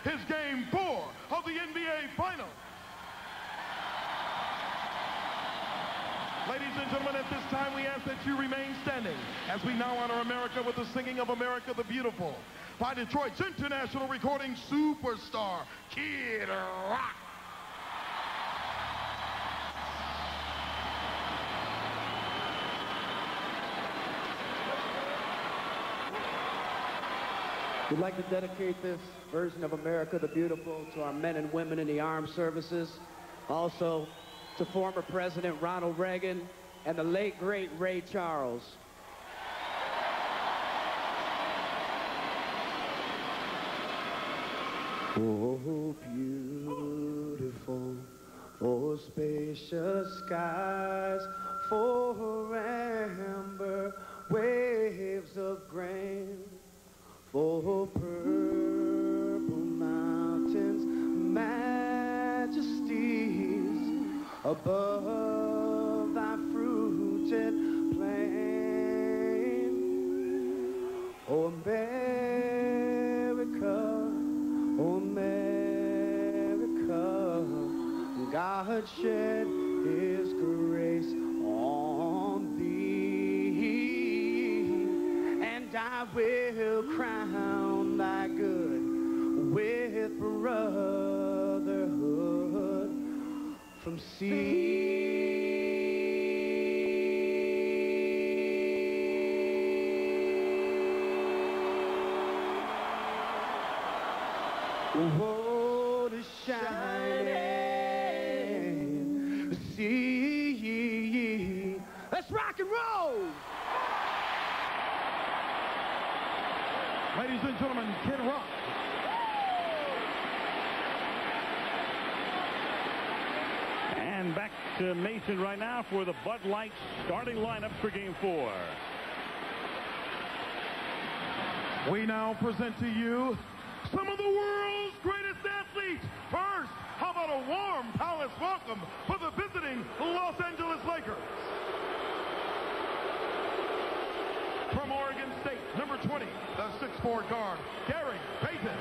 is Game 4 of the NBA Finals. Ladies and gentlemen, at this time, we ask that you remain standing as we now honor America with the singing of America the Beautiful by Detroit's international recording superstar, Kid Rock. We'd like to dedicate this version of America the Beautiful to our men and women in the armed services, also to former President Ronald Reagan and the late, great Ray Charles. Oh, beautiful, oh, spacious skies, for amber waves of grain, for purple mountains, majesties above thy fruited plain. Oh, America, oh, America, God shed his grace on thee, and I will crown thy good with brotherhood from sea. Oh, the shining sea. Let's rock and roll! Ladies and gentlemen, Kid Rock. And back to Mason right now for the Bud Light starting lineup for Game 4. We now present to you some of the world's greatest athletes. First, how about a warm palace welcome for the visiting Los Angeles Lakers. From Oregon State, number 20, the 6'4" guard, Gary Payton.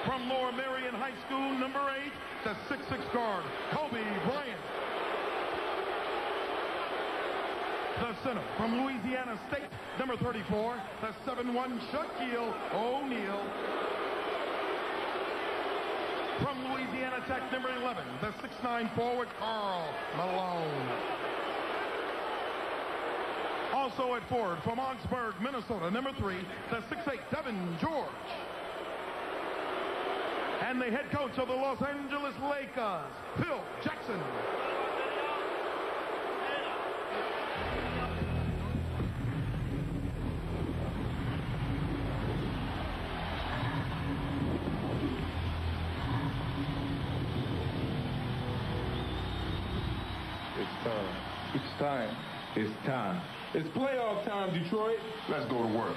From Lower Merion High School, number 8, the 6'6" guard, Kobe Bryant. The center from Louisiana State, number 34, the 7'1" Shaquille O'Neal. From Louisiana Tech, number 11, the 6'9" forward, Karl Malone. Also at forward from Augsburg, Minnesota, number 3, the 6'8" Devin George. And the head coach of the Los Angeles Lakers, Phil Jackson. It's time. It's time. It's playoff time, Detroit. Let's go to work.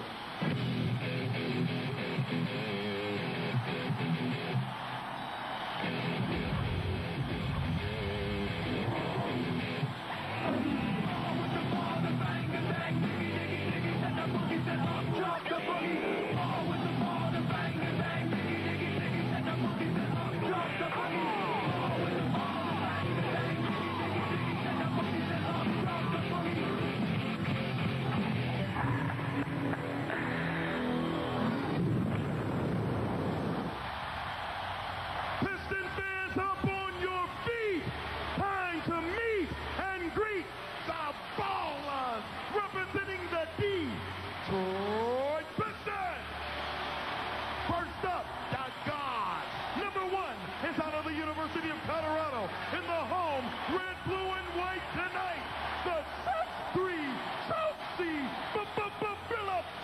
Representing the Detroit Pistons. First up, the God. Number 1 is out of the University of Colorado in the home red, blue, and white tonight. The 6'3" Chelsea Phillips.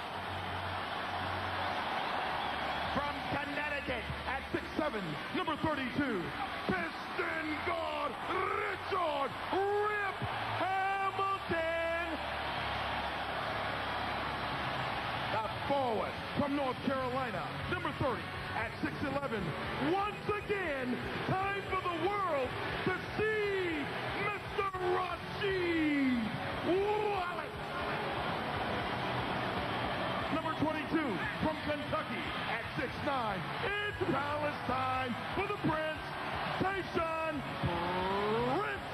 From Connecticut at 6'7", number 32, Piston guard Richard Rip Hamilton. The forward from North Carolina, number 30, at 6'11". Once again, time for the world to see Mr. Rasheed Wallace. Number 22 from Kentucky at 6'9". It's Palestine for the Prince, Tayshaun Prince.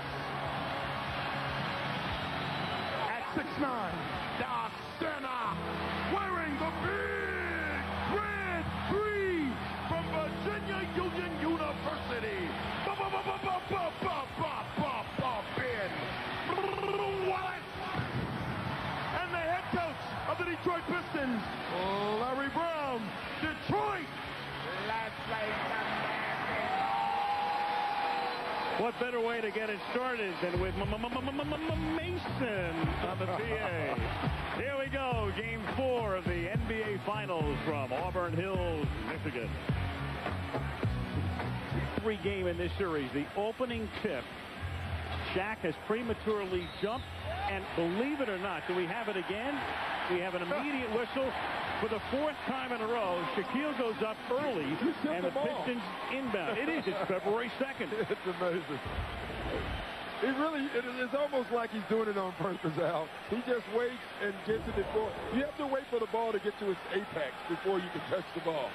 At 6'9", Da Center, wearing the big red 3 from Virginia Union University. Ben Wallace. And the head coach of the Detroit Pistons, Larry Brown. Detroit, let's play some basketball. What better way to get it started than with Mason on the PA. Here we go, Game 4 of the NBA Finals from Auburn Hills, Michigan. 3-game in this series. The opening tip, Shaq has prematurely jumped, and believe it or not, do we have it again? We have an immediate whistle for the 4th time in a row. Shaquille goes up early, and the Pistons inbound. It is. It's February 2nd. It's amazing. It's almost like he's doing it on purpose, Al. He just waits and gets it before. You have to wait for the ball to get to its apex before you can touch the ball.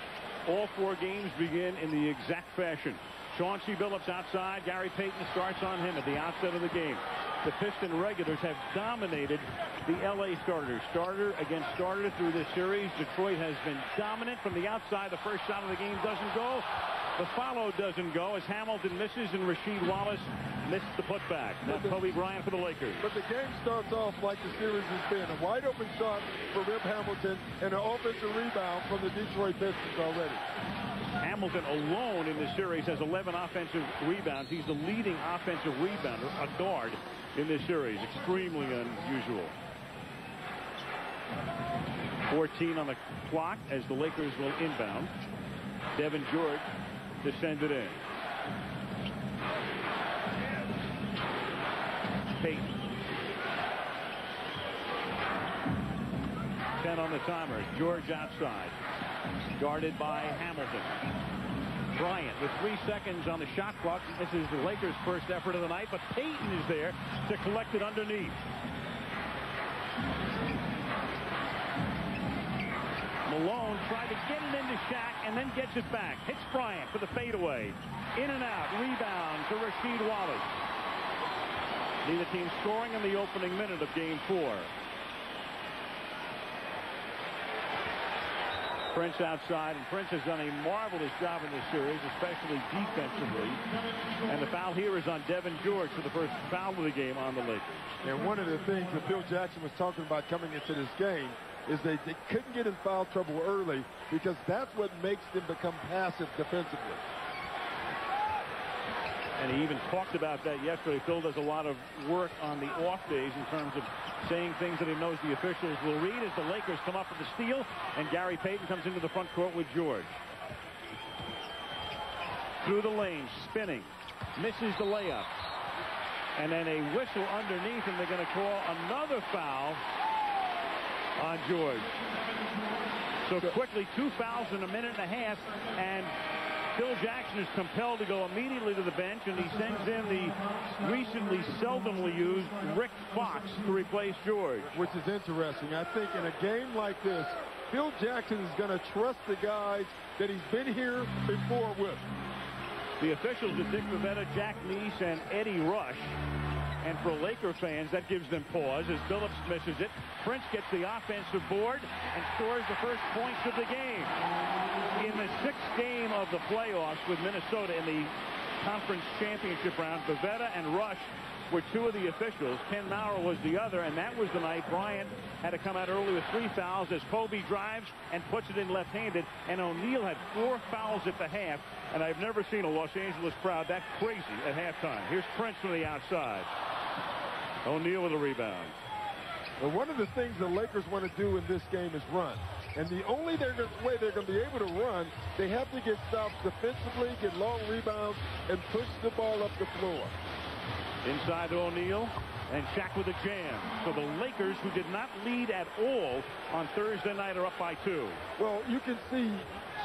All 4 games begin in the exact fashion. Chauncey Billups outside. Gary Payton starts on him at the outset of the game. The Piston regulars have dominated the L.A. starters. Starter against starter through this series. Detroit has been dominant from the outside. The first shot of the game doesn't go. The follow doesn't go as Hamilton misses and Rasheed Wallace missed the putback. Now Kobe Bryant for the Lakers. But the game starts off like the series has been. A wide open shot for Rip Hamilton and an offensive rebound from the Detroit Pistons already. Hamilton alone in the series has 11 offensive rebounds. He's the leading offensive rebounder, a guard, in this series. Extremely unusual. 14 on the clock as the Lakers will inbound. Devin George to send it in. Payton. 10 on the timer. George outside. Guarded by Hamilton. Bryant with 3 seconds on the shot clock. This is the Lakers' first effort of the night, but Payton is there to collect it underneath. Malone tried to get it into Shaq and then gets it back. Hits Bryant for the fadeaway. In and out. Rebound to Rasheed Wallace. Neither team scoring in the opening minute of Game 4. Prince outside, and Prince has done a marvelous job in this series, especially defensively. And the foul here is on Devin George for the first foul of the game on the Lakers. And one of the things that Phil Jackson was talking about coming into this game is they couldn't get in foul trouble early because that's what makes them become passive defensively. And he even talked about that yesterday. Phil does a lot of work on the off days in terms of saying things that he knows the officials will read as the Lakers come up with the steal, and Gary Payton comes into the front court with George. Through the lane, spinning, misses the layup. And then a whistle underneath, and they're going to call another foul on George. So quickly, 2 fouls in a minute and a half, and Phil Jackson is compelled to go immediately to the bench, and he sends in the recently seldomly used Rick Fox to replace George. Which is interesting. I think in a game like this, Phil Jackson is going to trust the guys that he's been here before with. The officials are Dick Bavetta, Jack Neese, and Eddie Rush. And for Laker fans, that gives them pause as Billups misses it. Prince gets the offensive board and scores the first points of the game. In the 6th game of the playoffs with Minnesota in the conference championship round, Bavetta and Rush were 2 of the officials. Ken Maurer was the other, and that was the night Bryant had to come out early with 3 fouls as Kobe drives and puts it in left-handed, and O'Neal had 4 fouls at the half, and I've never seen a Los Angeles crowd that crazy at halftime. Here's Prince from the outside. O'Neal with a rebound. Well, one of the things the Lakers want to do in this game is run. And the only way they're going to be able to run, they have to get stops defensively, get long rebounds, and push the ball up the floor. Inside to O'Neal, and Shaq with a jam. So the Lakers, who did not lead at all on Thursday night, are up by 2. Well, you can see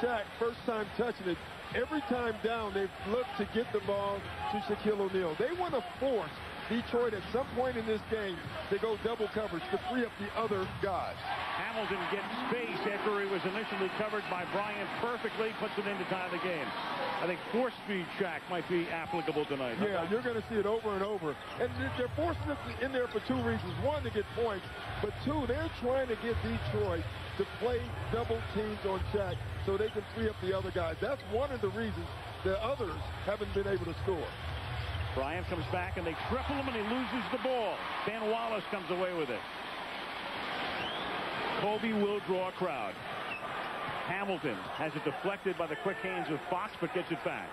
Shaq, first time touching it, every time down, they've looked to get the ball to Shaquille O'Neal. They want to force Detroit at some point in this game to go double coverage to free up the other guys. Hamilton gets space after he was initially covered by Bryant perfectly, puts it in to tie the game. I think force-feed Shaq might be applicable tonight. Yeah, you're going to see it over and over. And they're forcing it in there for two reasons. One, to get points, but two, they're trying to get Detroit to play double teams on Shaq so they can free up the other guys. That's one of the reasons the others haven't been able to score. Bryant comes back and they triple him and he loses the ball. Ben Wallace comes away with it. Kobe will draw a crowd. Hamilton has it deflected by the quick hands of Fox, but gets it back.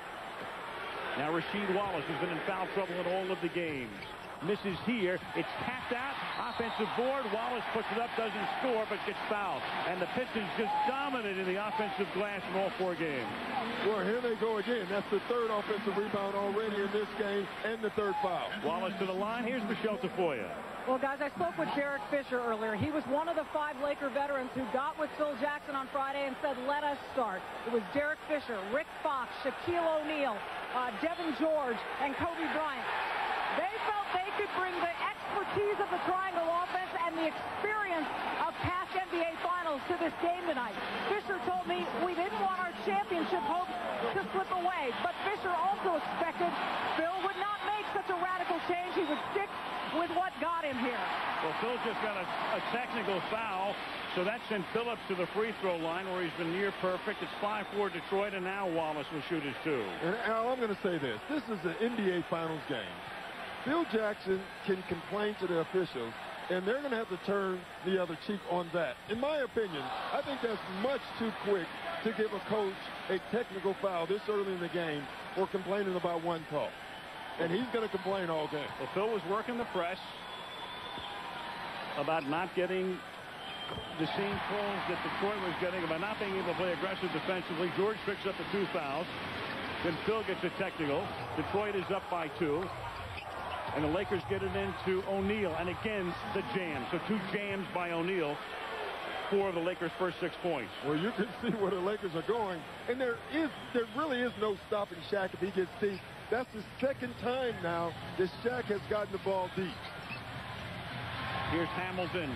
Now Rasheed Wallace has been in foul trouble in all of the games. Misses here. It's tapped out. Offensive board. Wallace puts it up, doesn't score, but gets fouled. And the Pistons just dominated the offensive glass in all 4 games. Well, here they go again. That's the 3rd offensive rebound already in this game and the 3rd foul. Wallace to the line. Here's Michelle Tafoya. Well, guys, I spoke with Derek Fisher earlier. He was one of the 5 Laker veterans who got with Phil Jackson on Friday and said, let us start. It was Derek Fisher, Rick Fox, Shaquille O'Neal, Devin George, and Kobe Bryant. They felt they could bring the expertise of the triangle offense and the experience of past NBA Finals to this game tonight. Fisher told me we didn't want our championship hopes to slip away, but Fisher also expected Phil would not make such a radical change. He would stick with what got him here. Well, Phil just got a technical foul, so that sent Phillips to the free throw line where he's been near perfect. It's 5-4 Detroit, and now Wallace will shoot his 2. And Al, I'm going to say this. This is an NBA Finals game. Phil Jackson can complain to the officials, and they're going to have to turn the other cheek on that. In my opinion, I think that's much too quick to give a coach a technical foul this early in the game or complaining about one call. And he's going to complain all game. Well, Phil was working the press about not getting the same calls that Detroit was getting, about not being able to play aggressive defensively. George picks up the 2 fouls. Then Phil gets a technical. Detroit is up by 2. And the Lakers get it into O'Neal. And again, the jam. So 2 jams by O'Neal. 4 of the Lakers' first 6 points. Well, you can see where the Lakers are going. And there really is no stopping Shaq if he gets deep. That's the 2nd time now that Shaq has gotten the ball deep. Here's Hamilton.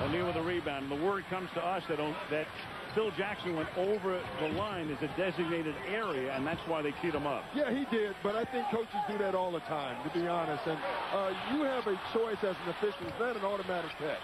O'Neal with a rebound. And the word comes to us that Phil Jackson went over the line as a designated area, and that's why they teed him up. Yeah, he did, but I think coaches do that all the time, to be honest. And you have a choice as an official. It's not an automatic catch.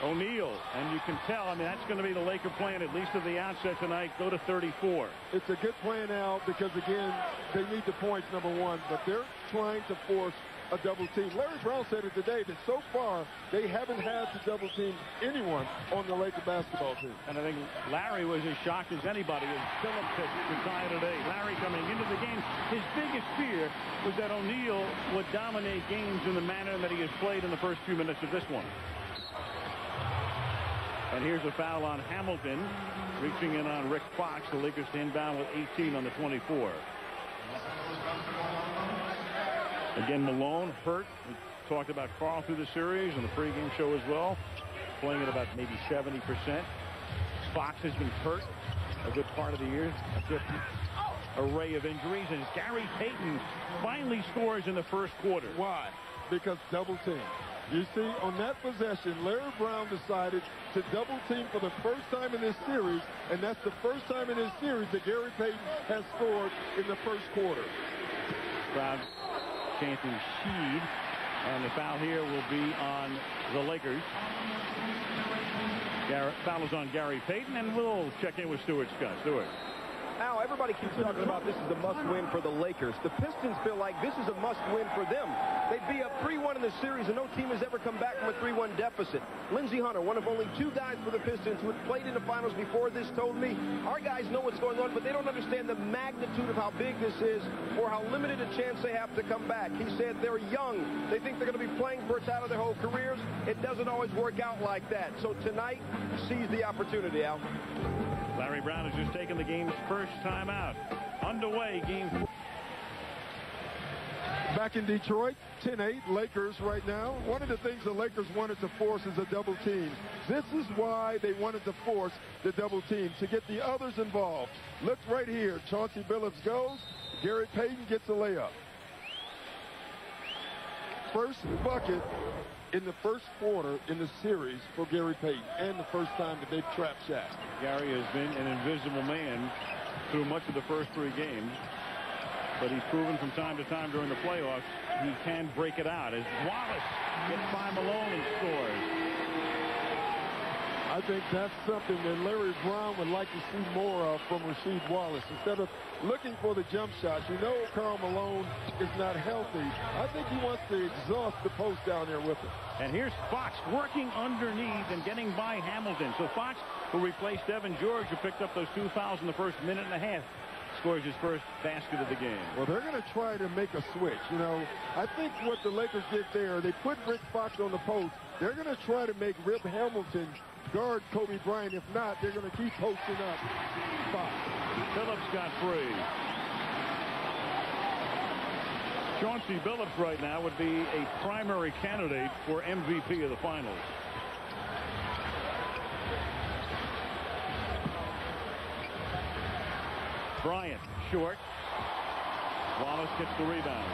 O'Neal, and you can tell, I mean, that's going to be the Laker plan, at least at the outset tonight, go to 34. It's a good plan now because, again, they need the points, number 1, but they're trying to force a double team. Larry Brown said it today that so far they haven't had to double team anyone on the Laker basketball team. And I think Larry was as shocked as anybody as Phillips to tie today. Larry coming into the game, his biggest fear was that O'Neal would dominate games in the manner that he has played in the first few minutes of this one. And here's a foul on Hamilton, reaching in on Rick Fox. The Lakers to inbound with 18 on the 24. Again, Malone hurt. We talked about Carl through the series and the pregame show as well, playing at about maybe 70%. Fox has been hurt a good part of the year. A different array of injuries. And Gary Payton finally scores in the first quarter. Why? Because double team. You see, on that possession, Larry Brown decided to double team for the first time in this series, and that's the first time in this series that Gary Payton has scored in the first quarter. Crowd chanting Sheed, and the foul here will be on the Lakers. Foul is on Gary Payton, and we'll check in with Stuart Scott. Stuart. Al, everybody keeps talking about this is a must-win for the Lakers. The Pistons feel like this is a must-win for them. They'd be up 3-1 in the series, and no team has ever come back from a 3-1 deficit. Lindsey Hunter, one of only 2 guys for the Pistons who had played in the finals before this, told me, our guys know what's going on, but they don't understand the magnitude of how big this is or how limited a chance they have to come back. He said they're young. They think they're going to be playing for it out of their whole careers. It doesn't always work out like that. So tonight, seize the opportunity, Al. Larry Brown has just taken the game's first time out. Underway, game 4. Back in Detroit, 10-8, Lakers right now. One of the things the Lakers wanted to force is a double team. This is why they wanted to force the double team, to get the others involved. Look right here. Chauncey Billups goes. Gary Payton gets a layup. first bucket in the first quarter in the series for Gary Payton, and the first time that they've trapped Shaq. Gary has been an invisible man through much of the first 3 games, but he's proven from time to time during the playoffs he can break it out as Wallace gets by Malone and scores. I think that's something that Larry Brown would like to see more of from Rasheed Wallace. Instead of looking for the jump shots, you know Karl Malone is not healthy. I think he wants to exhaust the post down there with him. And here's Fox working underneath and getting by Hamilton. So Fox, who replaced Evan George, who picked up those 2 fouls in the first minute and a half, scores his first basket of the game. Well, they're going to try to make a switch. You know, I think what the Lakers did there, they put Rick Fox on the post. They're going to try to make Rip Hamilton guard Kobe Bryant. If not, they're going to keep posting up Fox. Phillips got free. Chauncey Billups right now would be a primary candidate for MVP of the finals. Bryant short. Wallace gets the rebound.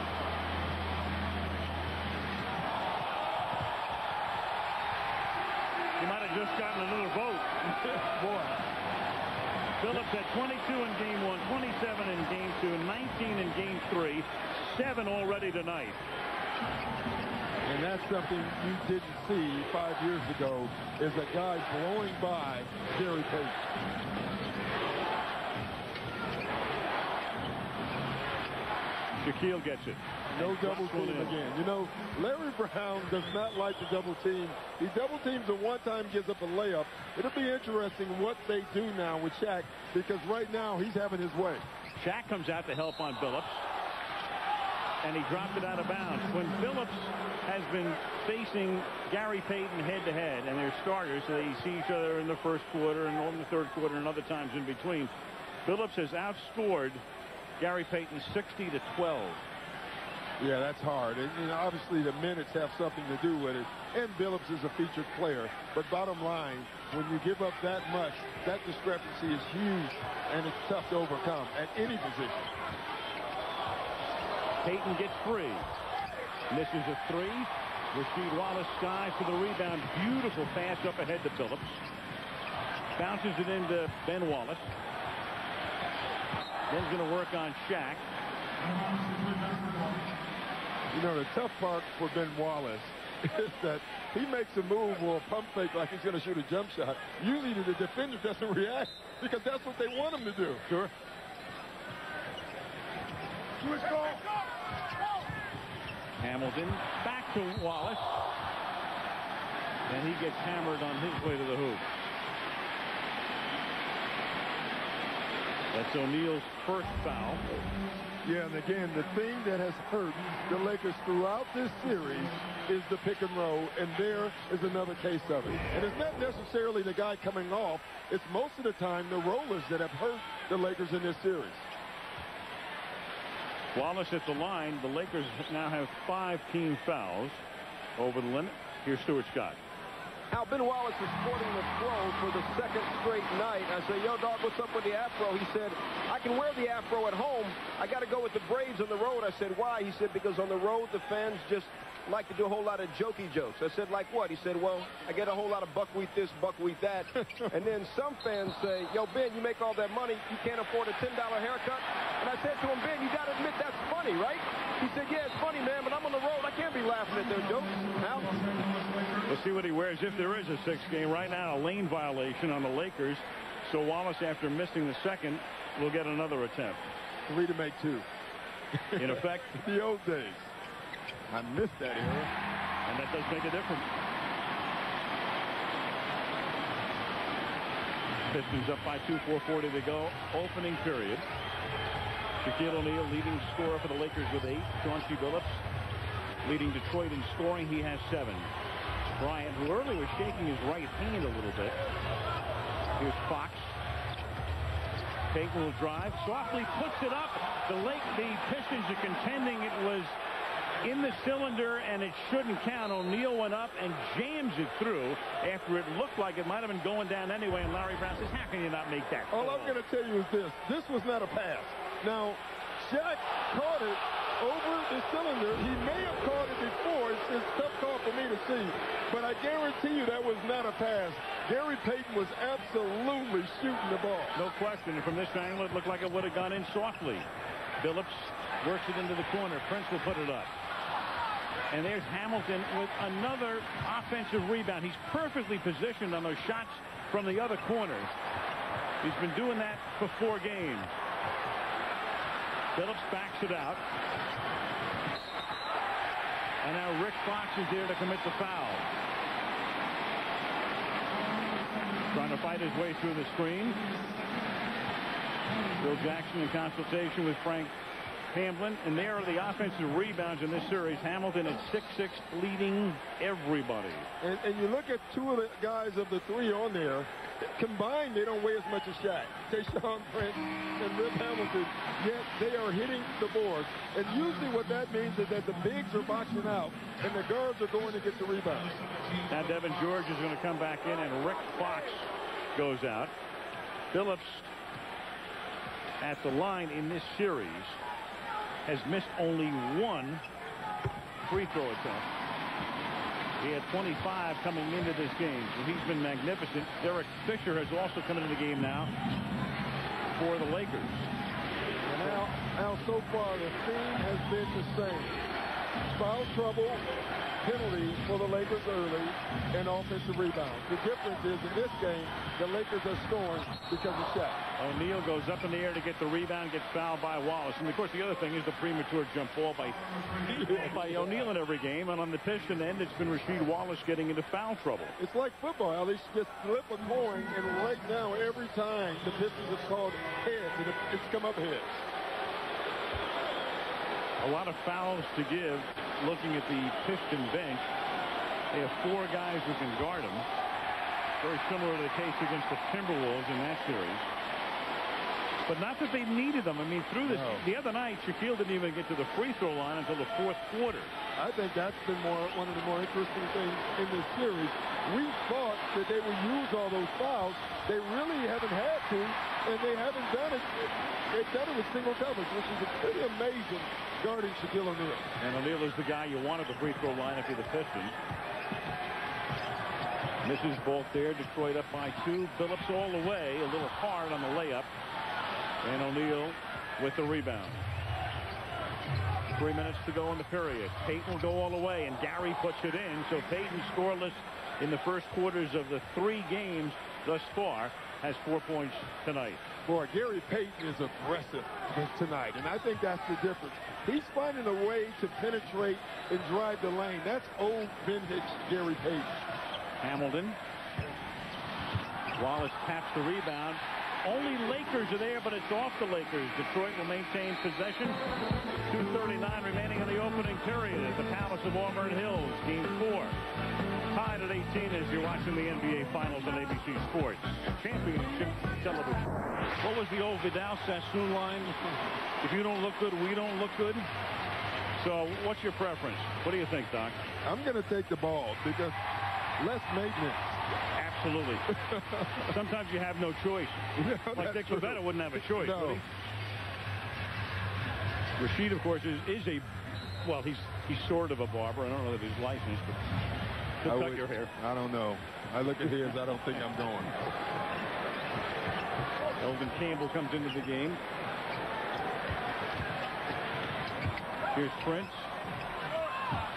He might have just gotten another vote. Boy. Phillips had 22 in game 1, 27 in game 2, and 19 in game 3, 7 already tonight. And that's something you didn't see 5 years ago, is a guy blowing by Gary Payton. Shaquille gets it. No double team again. You know, Larry Brown does not like to double team. He double teams and one time gives up a layup. It'll be interesting what they do now with Shaq, because right now he's having his way. Shaq comes out to help on Billups, and he dropped it out of bounds. When Billups has been facing Gary Payton head-to-head, and they're starters, so they see each other in the first quarter and in the third quarter and other times in between, Billups has outscored Gary Payton 60-12. Yeah, that's hard. And, you know, obviously the minutes have something to do with it. And Billups is a featured player. But bottom line, when you give up that much, that discrepancy is huge, and it's tough to overcome at any position. Payton gets free. Misses a 3. Rasheed Wallace skies for the rebound. Beautiful pass up ahead to Billups. Bounces it into Ben Wallace. Then he's going to work on Shaq. You know, the tough part for Ben Wallace is that he makes a move or a pump fake like he's going to shoot a jump shot. Usually the defender doesn't react because that's what they want him to do. Sure. Hamilton back to Wallace. And he gets hammered on his way to the hoop. That's O'Neal's first foul. Yeah, and again, the thing that has hurt the Lakers throughout this series is the pick and roll, and there is another case of it. And it's not necessarily the guy coming off. It's most of the time the rollers that have hurt the Lakers in this series. Wallace at the line. The Lakers now have 5 team fouls over the limit. Here's Stuart Scott. Now, Ben Wallace is sporting the throw for the second straight night. I say, yo, dog, what's up with the afro? He said, I can wear the afro at home. I got to go with the braids on the road. I said, why? He said, because on the road, the fans just like to do a whole lot of jokey jokes. I said, like what? He said, well, I get a whole lot of buckwheat this, buckwheat that. And then some fans say, yo, Ben, you make all that money. You can't afford a $10 haircut. And I said to him, Ben, you got to admit that's funny, right? He said, yeah, it's funny, man, but I'm on the road. I can't be laughing at their jokes. Now, we'll see what he wears if there is a 6th game. Right now, a lane violation on the Lakers. So Wallace, after missing the second, will get another attempt. 3 to make 2. In effect, the old days. I missed that era. And that does make a difference. Pistons up by 2, 4:40 to go. Opening period. Shaquille O'Neal leading scorer for the Lakers with 8. Chauncey Billups leading Detroit in scoring. He has 7. Bryant, who earlier was shaking his right hand a little bit. Here's Fox. Payton will drive. Softly puts it up. The Pistons are contending it was in the cylinder and it shouldn't count. O'Neal went up and jams it through after it looked like it might have been going down anyway. And Larry Brown says, how can you not make that call? All I'm going to tell you is this. This was not a pass. Now, Shaq caught it over the cylinder. He may have caught it before. It's a tough call for me to see. But I guarantee you that was not a pass. Gary Payton was absolutely shooting the ball. No question. And from this angle, it looked like it would have gone in softly. Phillips works it into the corner. Prince will put it up. And there's Hamilton with another offensive rebound. He's perfectly positioned on those shots from the other corner. He's been doing that for 4 games. Phillips backs it out. And now Rick Fox is there to commit the foul. Trying to fight his way through the screen. Bill Jackson in consultation with Frank Hamlin, and there are the offensive rebounds in this series. Hamilton at 6'6", leading everybody. And you look at 2 of the guys of the 3 on there. Combined, they don't weigh as much as Shaq. Tayshaun Prince and Rip Hamilton, yet they are hitting the boards. And usually what that means is that the bigs are boxing out, and the guards are going to get the rebounds. Now Devin George is going to come back in, and Rick Fox goes out. Phillips at the line in this series has missed only 1 free throw attempt. He had 25 coming into this game, so he's been magnificent. Derek Fisher has also come into the game now for the Lakers. And now so far, the theme has been the same. Foul trouble, penalties for the Lakers early, and offensive rebounds. The difference is in this game, the Lakers are scoring because of Shaq. O'Neal goes up in the air to get the rebound, gets fouled by Wallace. And, of course, the other thing is the premature jump ball by O'Neal in every game. And on the Piston end, it's been Rasheed Wallace getting into foul trouble. It's like football. At least just flip a coin, and right now, every time, the Pistons have called heads, and it's come up heads. A lot of fouls to give. Looking at the Piston bench, they have 4 guys who can guard them. Very similar to the case against the Timberwolves in that series. But not that they needed them. I mean, through this, the other night, Shaquille didn't even get to the free throw line until the 4th quarter. I think that's been one of the more interesting things in this series. We thought that they would use all those fouls. They really haven't had to, and they haven't done it. They've done it with single coverage, which is pretty amazing guarding Shaquille O'Neal. And O'Neal is the guy you want at the free throw line if you're the Pistons. Misses both there. Detroit up by 2. Phillips all the way. A little hard on the layup. And O'Neal with the rebound. 3 minutes to go in the period. Payton will go all the way, and Gary puts it in. So Payton, scoreless in the first quarters of the 3 games thus far, has 4 points tonight. Boy, Gary Payton is aggressive tonight, and I think that's the difference. He's finding a way to penetrate and drive the lane. That's old vintage Gary Payton. Hamilton. Wallace taps the rebound. Only Lakers are there, but it's off the Lakers. Detroit will maintain possession. 2:39 remaining in the opening period at the Palace of Auburn Hills. Game 4. Tied at 18 as you're watching the NBA Finals on ABC Sports. Championship television. What was the old Vidal-Sassoon line? If you don't look good, we don't look good. So what's your preference? What do you think, Doc? I'm going to take the ball because less maintenance. Absolutely. Sometimes you have no choice. No, like Dick Bavetta wouldn't have a choice. No. Rasheed, of course, is a, well, he's sort of a barber. I don't know that he's licensed, but he'll cut your hair. I don't know. I look at his. I don't think I'm going. Elvin Campbell comes into the game. Here's Prince.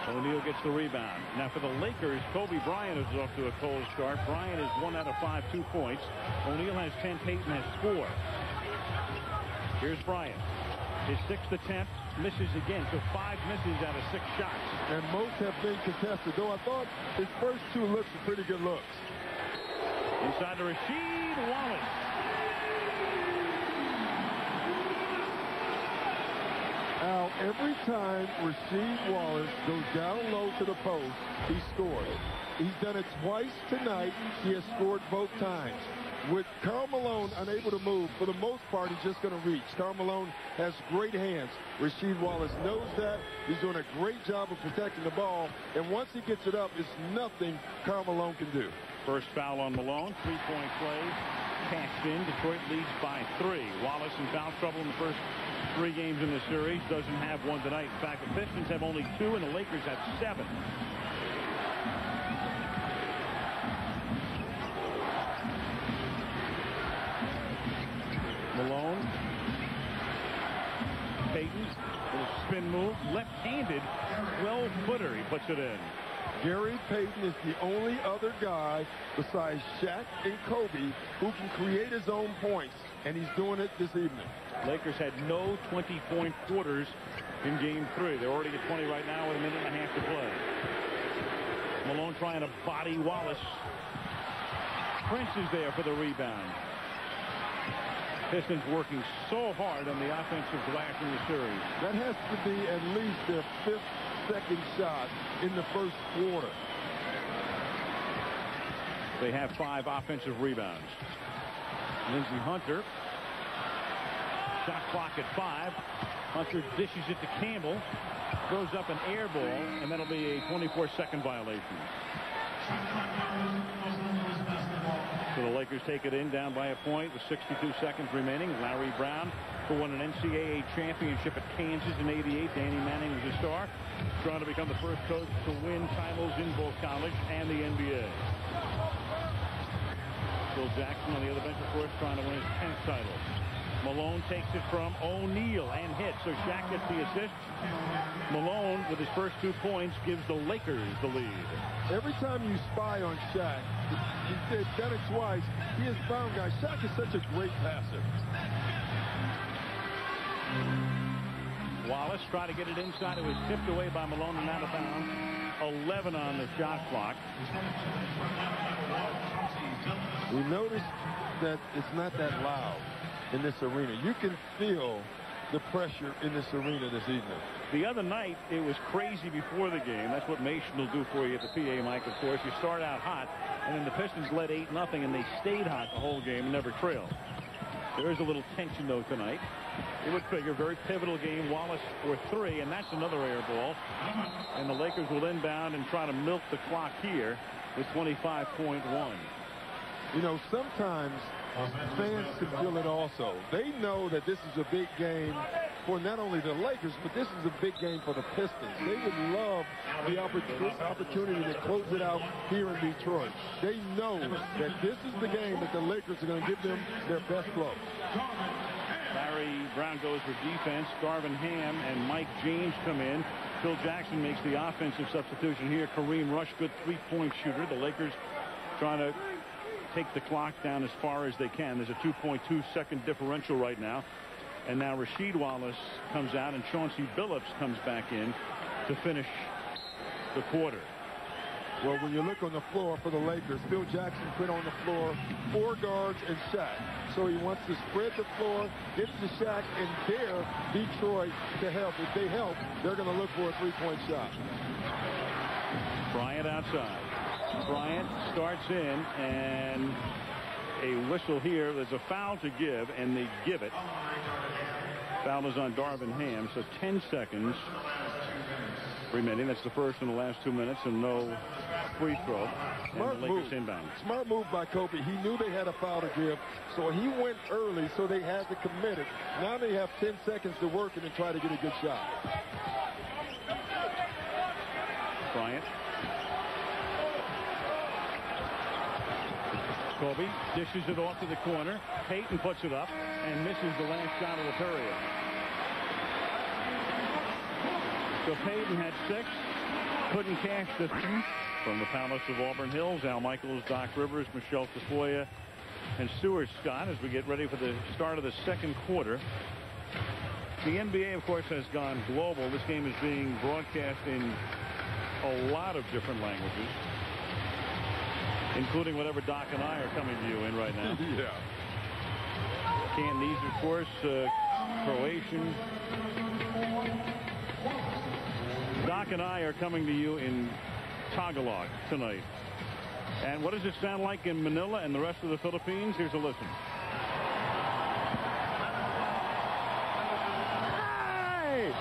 O'Neal gets the rebound. Now for the Lakers, Kobe Bryant is off to a cold start. Bryant is 1 out of 5, 2 points. O'Neal has 10, Payton has 4. Here's Bryant. His 6th attempt misses again, so 5 misses out of 6 shots. And most have been contested, though I thought his first 2 looks were pretty good looks. Inside to Rasheed Wallace. Al, every time Rasheed Wallace goes down low to the post, he scores. He's done it twice tonight. He has scored both times. With Karl Malone unable to move, for the most part, he's just going to reach. Karl Malone has great hands. Rasheed Wallace knows that. He's doing a great job of protecting the ball. And once he gets it up, it's nothing Karl Malone can do. First foul on Malone. 3-point play cashed in. Detroit leads by 3. Wallace in foul trouble in the first 3 games in the series. Doesn't have one tonight. In fact, the Pistons have only 2 and the Lakers have 7. Malone. Payton. Little spin move. Left-handed. 12-footer. He puts it in. Gary Payton is the only other guy besides Shaq and Kobe who can create his own points, and he's doing it this evening. Lakers had no 20-point quarters in Game 3. They're already at 20 right now with a minute and a half to play. Malone trying to body Wallace. Prince is there for the rebound. Pistons working so hard on the offensive glass in the series. That has to be at least their 5th second shot in the first quarter. They have 5 offensive rebounds. Lindsey Hunter. Shot clock at 5. Hunter dishes it to Campbell. Goes up an air ball, and that'll be a 24-second violation. So the Lakers take it in, down by a point with 62 seconds remaining. Larry Brown, who won an NCAA championship at Kansas in '88. Danny Manning was a star, trying to become the first coach to win titles in both college and the NBA. Phil Jackson on the other bench, of course, trying to win his 10th title. Malone takes it from O'Neal and hits, so Shaq gets the assist. Malone, with his first 2 points, gives the Lakers the lead. Every time you spy on Shaq, he's done it twice. He has found guys. Shaq is such a great passer. Wallace tried to get it inside. It was tipped away by Malone and out of bounds. 11 on the shot clock. We noticed that it's not that loud in this arena. You can feel the pressure in this arena this evening. The other night, it was crazy before the game. That's what Mason will do for you at the PA mic, of course. You start out hot, and then the Pistons led 8-0, and they stayed hot the whole game and never trailed. There is a little tension, though, tonight. It would figure, very pivotal game. Wallace for 3, and that's another air ball. And the Lakers will inbound and try to milk the clock here with 25.1. You know, sometimes fans can feel it also. They know that this is a big game for not only the Lakers, but this is a big game for the Pistons. They would love the opportunity to close it out here in Detroit. They know that this is the game that the Lakers are going to give them their best flow. Larry Brown goes for defense. Darvin Ham and Mike James come in. Phil Jackson makes the offensive substitution here. Kareem Rush, good 3-point shooter. The Lakers trying to take the clock down as far as they can. There's a 2.2-second differential right now. And now Rasheed Wallace comes out and Chauncey Billups comes back in to finish the quarter. Well, when you look on the floor for the Lakers, Phil Jackson put on the floor 4 guards and Shaq. So he wants to spread the floor, get to Shaq, and dare Detroit to help. If they help, they're going to look for a 3-point shot. Bryant outside. Bryant starts in, and a whistle here. There's a foul to give, and they give it. Foul is on Darvin Ham, so 10 seconds remaining. That's the first in the last 2 minutes, and no free throw. Smart and the Lakers move. Inbound. Smart move by Kobe. He knew they had a foul to give, so he went early, so they had to commit it. Now they have 10 seconds to work it and try to get a good shot. Bryant. Kobe dishes it off to the corner. Payton puts it up and misses the last shot of the period. So Payton had 6. Couldn't cash the 3 from the Palace of Auburn Hills. Al Michaels, Doc Rivers, Michelle Tafoya, and Stuart Scott as we get ready for the start of the second quarter. The NBA, of course, has gone global. This game is being broadcast in a lot of different languages, including whatever Doc and I are coming to you in right now. Yeah. Cantonese, of course, Croatian. Doc and I are coming to you in Tagalog tonight. And what does it sound like in Manila and the rest of the Philippines? Here's a listen. Hey!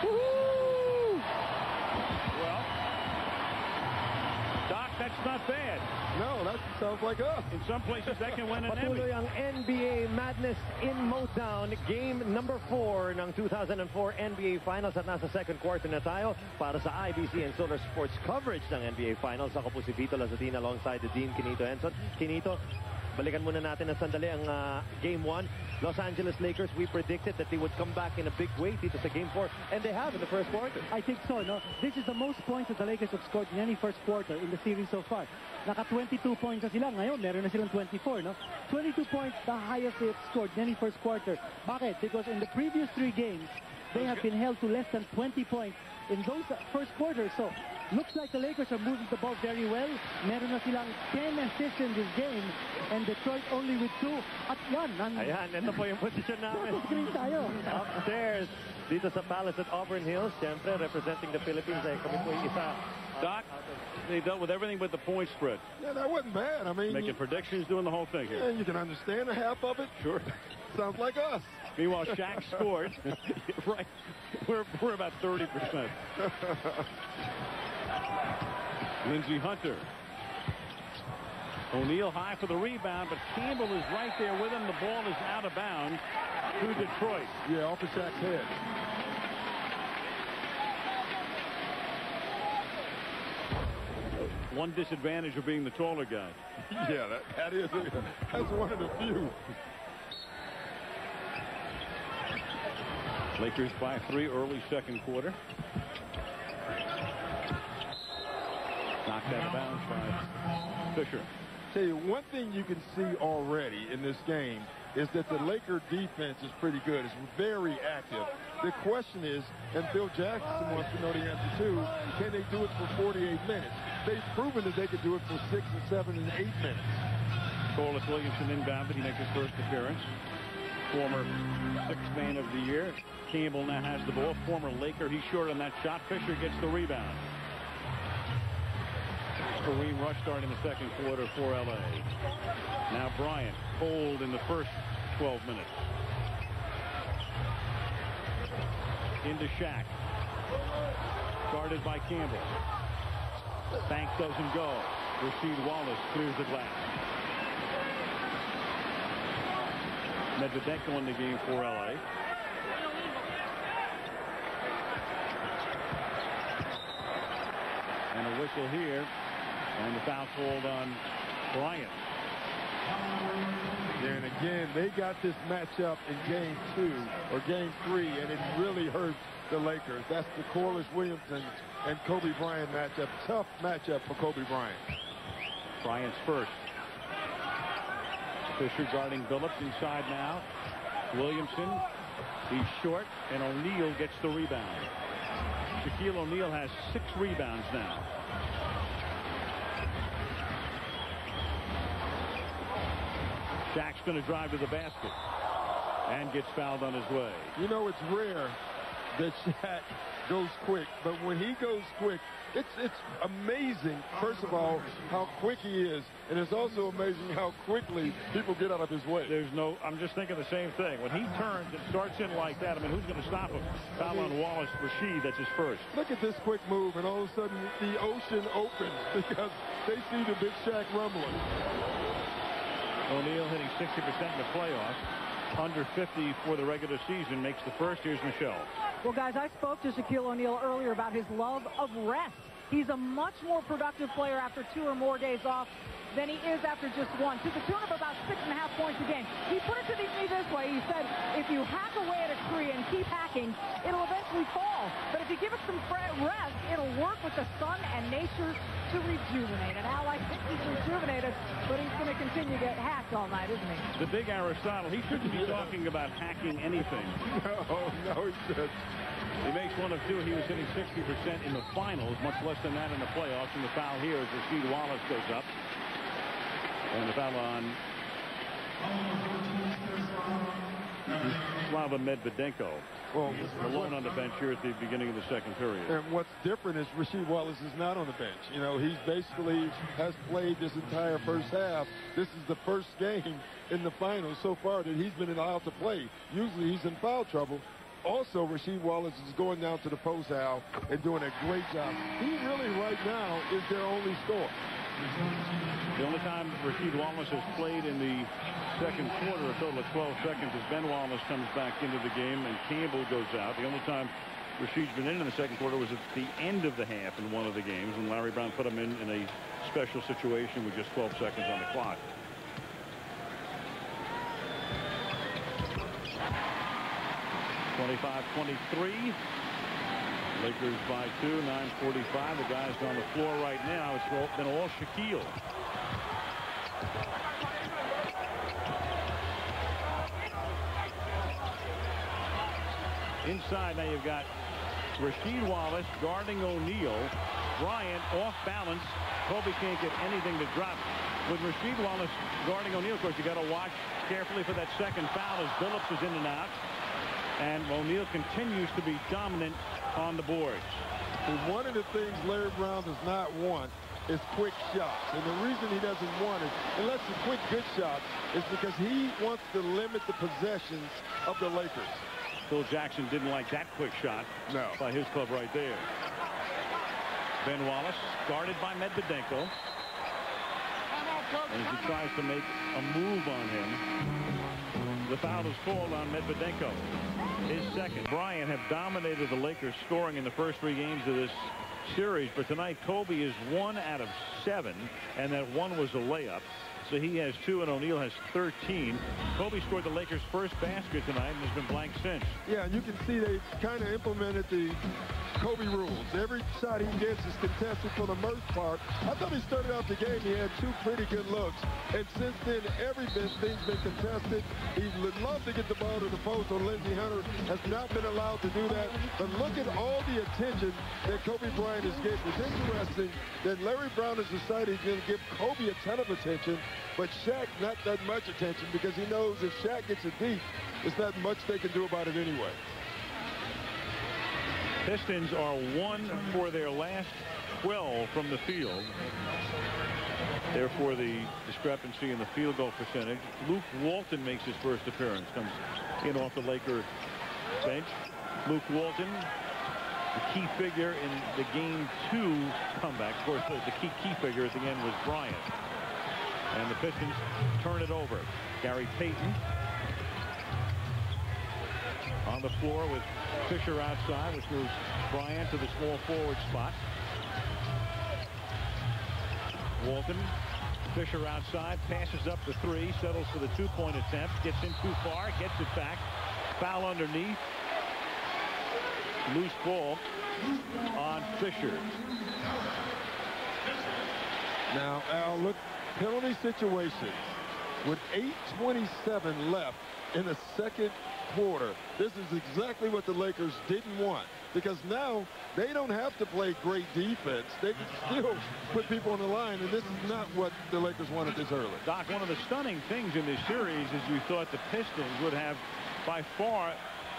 Woo-hoo! Well, Doc that's not bad. No, that sounds like us. In some places, that can win an Emmy. Patuloy ang NBA Madness in Motown. Game number 4 ng 2004 NBA Finals at nasa second quarter na tayo para sa IBC and Solar Sports coverage ng NBA Finals. Ako po si Vito Lazatin alongside the Dean Quinito Henson. Quinito, balikan muna natin ng sandali ang Game 1. Los Angeles Lakers, we predicted that they would come back in a big way dito sa Game 4, and they have in the first quarter. I think so, no? This is the most points that the Lakers have scored in any first quarter in the series so far. Naka 22 points na sila. Ngayon, meron na silang 24, no? 22 points, the highest they have scored in any first quarter. Bakit? Because in the previous 3 games, they have been held to less than 20 points in those first quarters. So, looks like the Lakers are moving the ball very well. Meron na silang 10 assists in this game, and Detroit only with 2. At yan. Ayan, ito po yung posisyon namin. Screen tayo. Upstairs, dito sa Palace at Auburn Hills. Siyempre, representing the Philippines, ay kami po yung isa. Doc, they dealt with everything but the point spread. Yeah, that wasn't bad. I mean, Making predictions, doing the whole thing here. Yeah, you can understand a half of it. Sure. Sounds like us. Meanwhile, Shaq scored. Right. We're about 30%. Lindsey Hunter. O'Neal high for the rebound, but Campbell is right there with him. The ball is out of bounds to Detroit. Yeah, off of Shaq's head. One disadvantage of being the taller guy. Yeah, that's one of the few. Lakers by 3 early second quarter. Knocked out of bounds by Fisher. Tell you, one thing you can see already in this game is that the Laker defense is pretty good. It's very active. The question is, and Phil Jackson wants to know the answer too, can they do it for 48 minutes? They've proven that they could do it for 6 and 7 and 8 minutes. Corliss Williamson inbound, but he makes his first appearance. Former 6th man of the year. Campbell now has the ball. Former Laker. He's short on that shot. Fisher gets the rebound. Kareem Rush starting the second quarter for L.A. Now Bryant, cold in the first 12 minutes. Into Shaq. Guarded by Campbell. Banks doesn't go. Rasheed Wallace clears the glass. Medvedenko in the game for L.A. And a whistle here. And the foul called on Bryant. And again, they got this matchup in Game 2 or Game 3, and it really hurt the Lakers. That's the Corliss Williamson and Kobe Bryant matchup. Tough matchup for Kobe Bryant. Bryant's first. Fisher guarding Billups inside now. Williamson, he's short, and O'Neal gets the rebound. Shaquille O'Neal has 6 rebounds now. Shaq's going to drive to the basket and gets fouled on his way. You know, it's rare that Shaq goes quick, but when he goes quick, it's amazing, first of all, how quick he is, and it's also amazing how quickly people get out of his way. I'm just thinking the same thing. When he turns and starts in like that, I mean, who's going to stop him? Foul on Wallace. Rasheed, that's his first. Look at this quick move, and all of a sudden the ocean opens because they see the big Shaq rumbling. O'Neal hitting 60% in the playoffs. Under 50 for the regular season. Makes the first. Here's Michelle. Well, guys, I spoke to Shaquille O'Neal earlier about his love of rest. He's a much more productive player after 2 or more days off than he is after just 1, to the tune of about 6.5 points a game. He put it to me this way. He said, if you hack away at a tree and keep hacking, it'll eventually fall. But if you give it some rest, it'll work with the sun and nature to rejuvenate. And Al, I think he's rejuvenated, but he's going to continue to get hacked all night, isn't he? The big Aristotle, he shouldn't be talking about hacking anything. No, he said. He makes 1 of 2. He was hitting 60% in the finals, much less than that in the playoffs. And the foul here as Rasheed Wallace goes up. And the foul on Slava Medvedenko. Well, alone on the bench here at the beginning of the second period. And what's different is Rasheed Wallace is not on the bench. You know, he's basically has played this entire first half. This is the first game in the finals so far that he's been allowed to play. Usually he's in foul trouble. Also, Rasheed Wallace is going down to the post, Al, and doing a great job. He really, right now, is their only scorer. The only time Rasheed Wallace has played in the second quarter, a total of 12 seconds, as Ben Wallace comes back into the game and Campbell goes out. The only time Rasheed's been in the second quarter was at the end of the half in one of the games when Larry Brown put him in a special situation with just 12 seconds on the clock. (25-23). Lakers by 2, 9:45. The guys on the floor right now, it's been all Shaquille. Inside now you've got Rasheed Wallace guarding O'Neal. Bryant off balance. Kobe can't get anything to drop. With Rasheed Wallace guarding O'Neal, of course, you got to watch carefully for that second foul as Billups is in and out. And O'Neal continues to be dominant on the boards. And one of the things Larry Brown does not want is quick shots. And the reason he doesn't want it, unless it's quick good shots, is because he wants to limit the possessions of the Lakers. Phil Jackson didn't like that quick shot by his club right there. Ben Wallace guarded by Medvedenko. And as he tries to make a move on him, the foul is called on Medvedenko. His second. Bryant have dominated the Lakers scoring in the first 3 games of this series, but tonight Kobe is 1 out of 7, and that one was a layup. So he has 2 and O'Neal has 13. Kobe scored the Lakers' first basket tonight and has been blank since. Yeah, and you can see they kind of implemented the Kobe rules. Every shot he gets is contested for the most part. I thought he started out the game, he had 2 pretty good looks. And since then, everything's been contested. He would love to get the ball to the post, so Lindsey Hunter has not been allowed to do that. But look at all the attention that Kobe Bryant is getting. It's interesting that Larry Brown has decided he's going to give Kobe a ton of attention, but Shaq not that much attention, because he knows if Shaq gets it deep, there's not much they can do about it anyway. Pistons are 1 for their last 12 from the field. Therefore, the discrepancy in the field goal percentage. Luke Walton makes his first appearance. Comes in off the Laker bench. Luke Walton, the key figure in the Game 2 comeback. Of course, the key figure at the end was Bryant. And the Pistons turn it over. Gary Payton on the floor with Fisher outside, which moves Bryant to the small forward spot. Walton, Fisher outside, passes up the 3, settles for the 2-point attempt, gets in too far, gets it back, foul underneath, loose ball on Fisher. Now, Al, look, penalty situation with 8:27 left in the second quarter. This is exactly what the Lakers didn't want, because now they don't have to play great defense. They can still put people on the line, and this is not what the Lakers wanted this early. Doc, one of the stunning things in this series is you thought the Pistons would have by far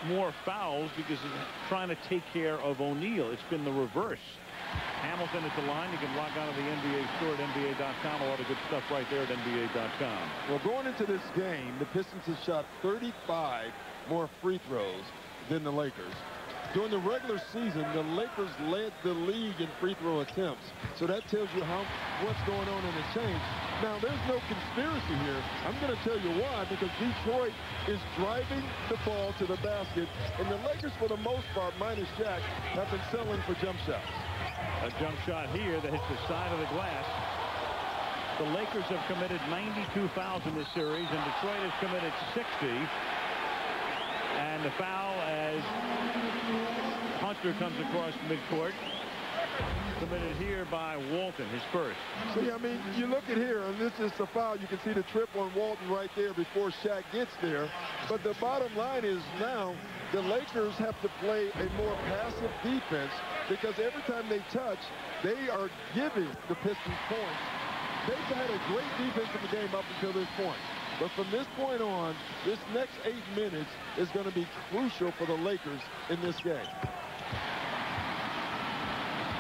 more fouls because of trying to take care of O'Neal. It's been the reverse. Hamilton at the line. You can log on to the NBA store at NBA.com. A lot of good stuff right there at NBA.com. Well, going into this game, the Pistons have shot 35 more free throws than the Lakers. During the regular season, the Lakers led the league in free throw attempts. So that tells you what's going on in the change. Now, there's no conspiracy here. I'm going to tell you why, because Detroit is driving the ball to the basket, and the Lakers, for the most part, minus Shaq, have been selling for jump shots. A jump shot here that hits the side of the glass. The Lakers have committed 92 fouls in this series, and Detroit has committed 60. And the foul as Hunter comes across midcourt, committed here by Walton, his first. See, I mean, you look at here, and this is the foul. You can see the trip on Walton right there before Shaq gets there. But the bottom line is now the Lakers have to play a more passive defense, because every time they touch, they are giving the Pistons points. They've had a great defensive game up until this point. But from this point on, this next 8 minutes is going to be crucial for the Lakers in this game.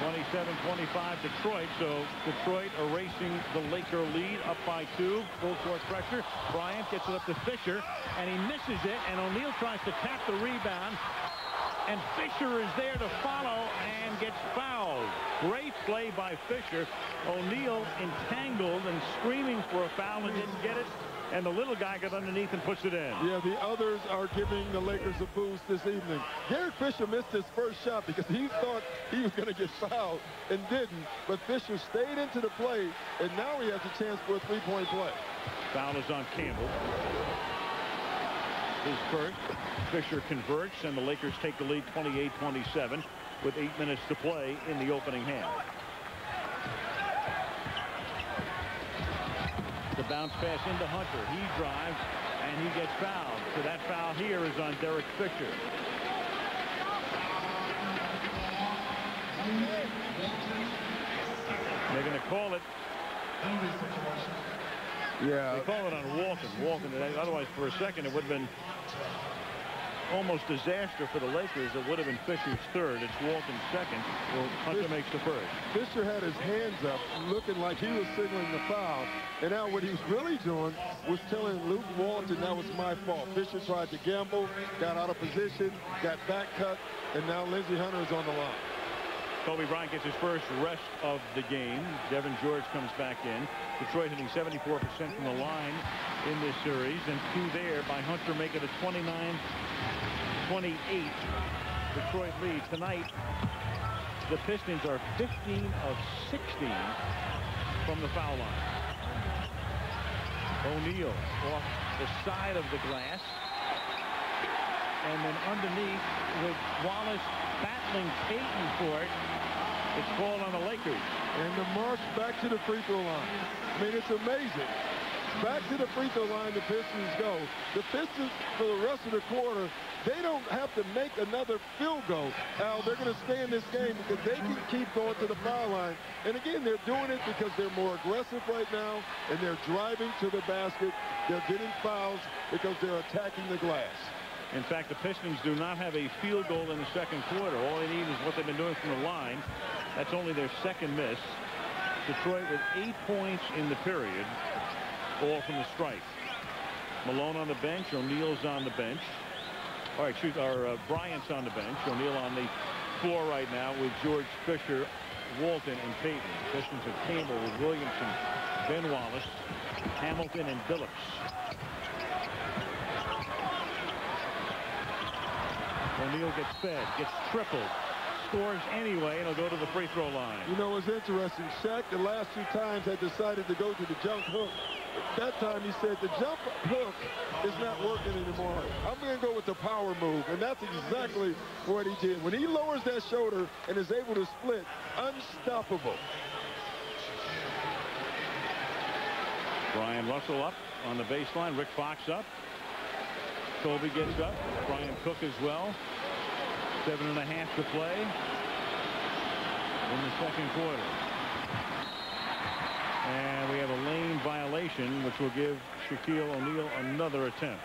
27-25 Detroit, so Detroit erasing the Laker lead up by 2. Full court pressure. Bryant gets it up to Fisher, and he misses it, and O'Neal tries to tap the rebound. and Fisher is there to follow and gets fouled. Great play by Fisher. O'Neal entangled and screaming for a foul and didn't get it. And the little guy got underneath and puts it in. Yeah, the others are giving the Lakers a boost this evening. Derek Fisher missed his first shot because he thought he was going to get fouled and didn't. But Fisher stayed into the play, and now he has a chance for a three-point play. Foul is on Campbell. His first. Fisher converts, and the Lakers take the lead 28-27 with 8 minutes to play in the opening half. The bounce pass into Hunter. He drives, and he gets fouled. So that foul here is on Derek Fisher. They're going to call it. Yeah. They call it on Walton. Otherwise, for a second, it would have been almost disaster for the Lakers. It would have been Fisher's third. It's Walton's second. Well, Hunter makes the first. Fisher had his hands up, looking like he was signaling the foul. And now what he was really doing was telling Luke Walton that was my fault. Fisher tried to gamble, got out of position, got back cut, and now Lindsey Hunter is on the line. Kobe Bryant gets his first rest of the game. Devin George comes back in. Detroit hitting 74% from the line in this series, and 2 there by Hunter, making it 29-28 Detroit lead. Tonight, the Pistons are 15 of 16 from the foul line. O'Neal off the side of the glass, and then underneath with Wallace battling Payton for it. It's called on the Lakers. And the march back to the free throw line. I mean, it's amazing. Back to the free throw line the Pistons go. The Pistons, for the rest of the quarter, they don't have to make another field goal. Al, they're going to stay in this game because they can keep going to the foul line. And again, they're doing it because they're more aggressive right now, and they're driving to the basket. They're getting fouls because they're attacking the glass. In fact, the Pistons do not have a field goal in the second quarter. All they need is what they've been doing from the line. That's only their second miss. Detroit with 8 points in the period, all from the strike. Malone on the bench. O'Neal's on the bench. All right, Bryant's on the bench. O'Neal on the floor right now with George, Fisher, Walton, and Payton. Pistons have Campbell with Williamson, Ben Wallace, Hamilton, and Billups. O'Neal gets fed, gets tripled, scores anyway, and he'll go to the free throw line. You know, it's interesting. Shaq, the last 2 times, had decided to go to the jump hook. That time he said the jump hook is not working anymore. I'm going to go with the power move, and that's exactly what he did. When he lowers that shoulder and is able to split, unstoppable. Brian Russell up on the baseline. Rick Fox up. Kobe gets up. Brian Cook as well. 7.5 to play in the second quarter. And we have a lane violation, which will give Shaquille O'Neal another attempt.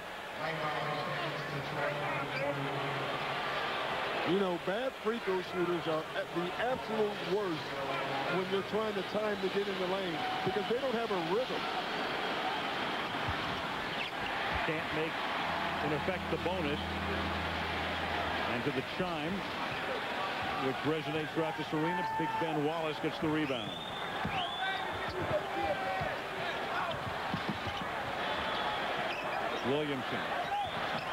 You know, bad free throw shooters are at the absolute worst when they're trying to time to get in the lane because they don't have a rhythm. Can't make, in effect, the bonus. And to the chime, which resonates throughout this arena, Big Ben Wallace gets the rebound. Williamson,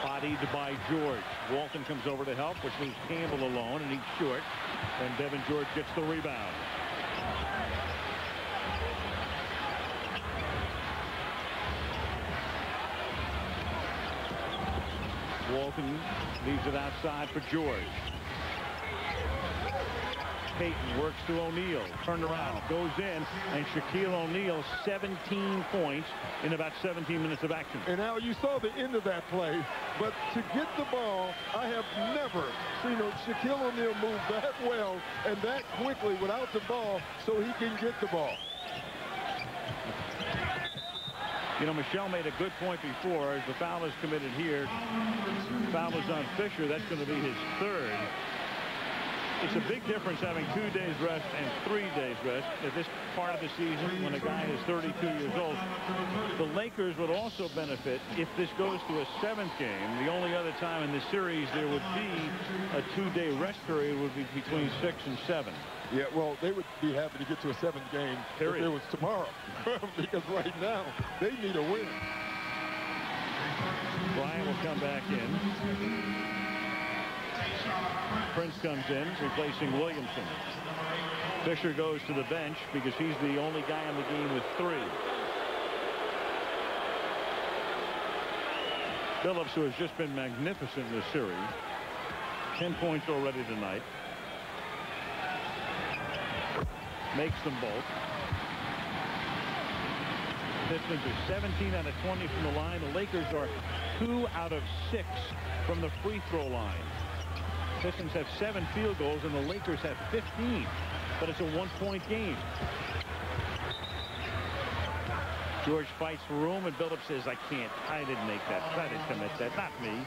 bodied by George. Walton comes over to help, which leaves Campbell alone, and he's short. And Devin George gets the rebound. Walton leaves it outside for George. Payton works to O'Neal. Turned around, goes in, and Shaquille O'Neal 17 points in about 17 minutes of action. And Al, you saw the end of that play, but to get the ball, I have never seen Shaquille O'Neal move that well and that quickly without the ball so he can get the ball. You know, Michelle made a good point before. As the foul is committed here, foul is on Fisher. That's going to be his third. It's a big difference having 2 days rest and 3 days rest at this part of the season when a guy is 32 years old. The Lakers would also benefit if this goes to a 7th game. The only other time in this series there would be a 2-day rest period would be between 6 and 7. Yeah, well, they would be happy to get to a 7th game if it was tomorrow. Because right now, they need a win. Bryant will come back in. Prince comes in, replacing Williamson. Fisher goes to the bench because he's the only guy in the game with 3. Phillips, who has just been magnificent in this series, 10 points already tonight. Makes them both. Pistons are 17 out of 20 from the line. The Lakers are 2 out of 6 from the free throw line. Pistons have 7 field goals and the Lakers have 15, but it's a 1-point game. George fights for room and Billups says, I can't. I didn't make that. I didn't commit that. Not me.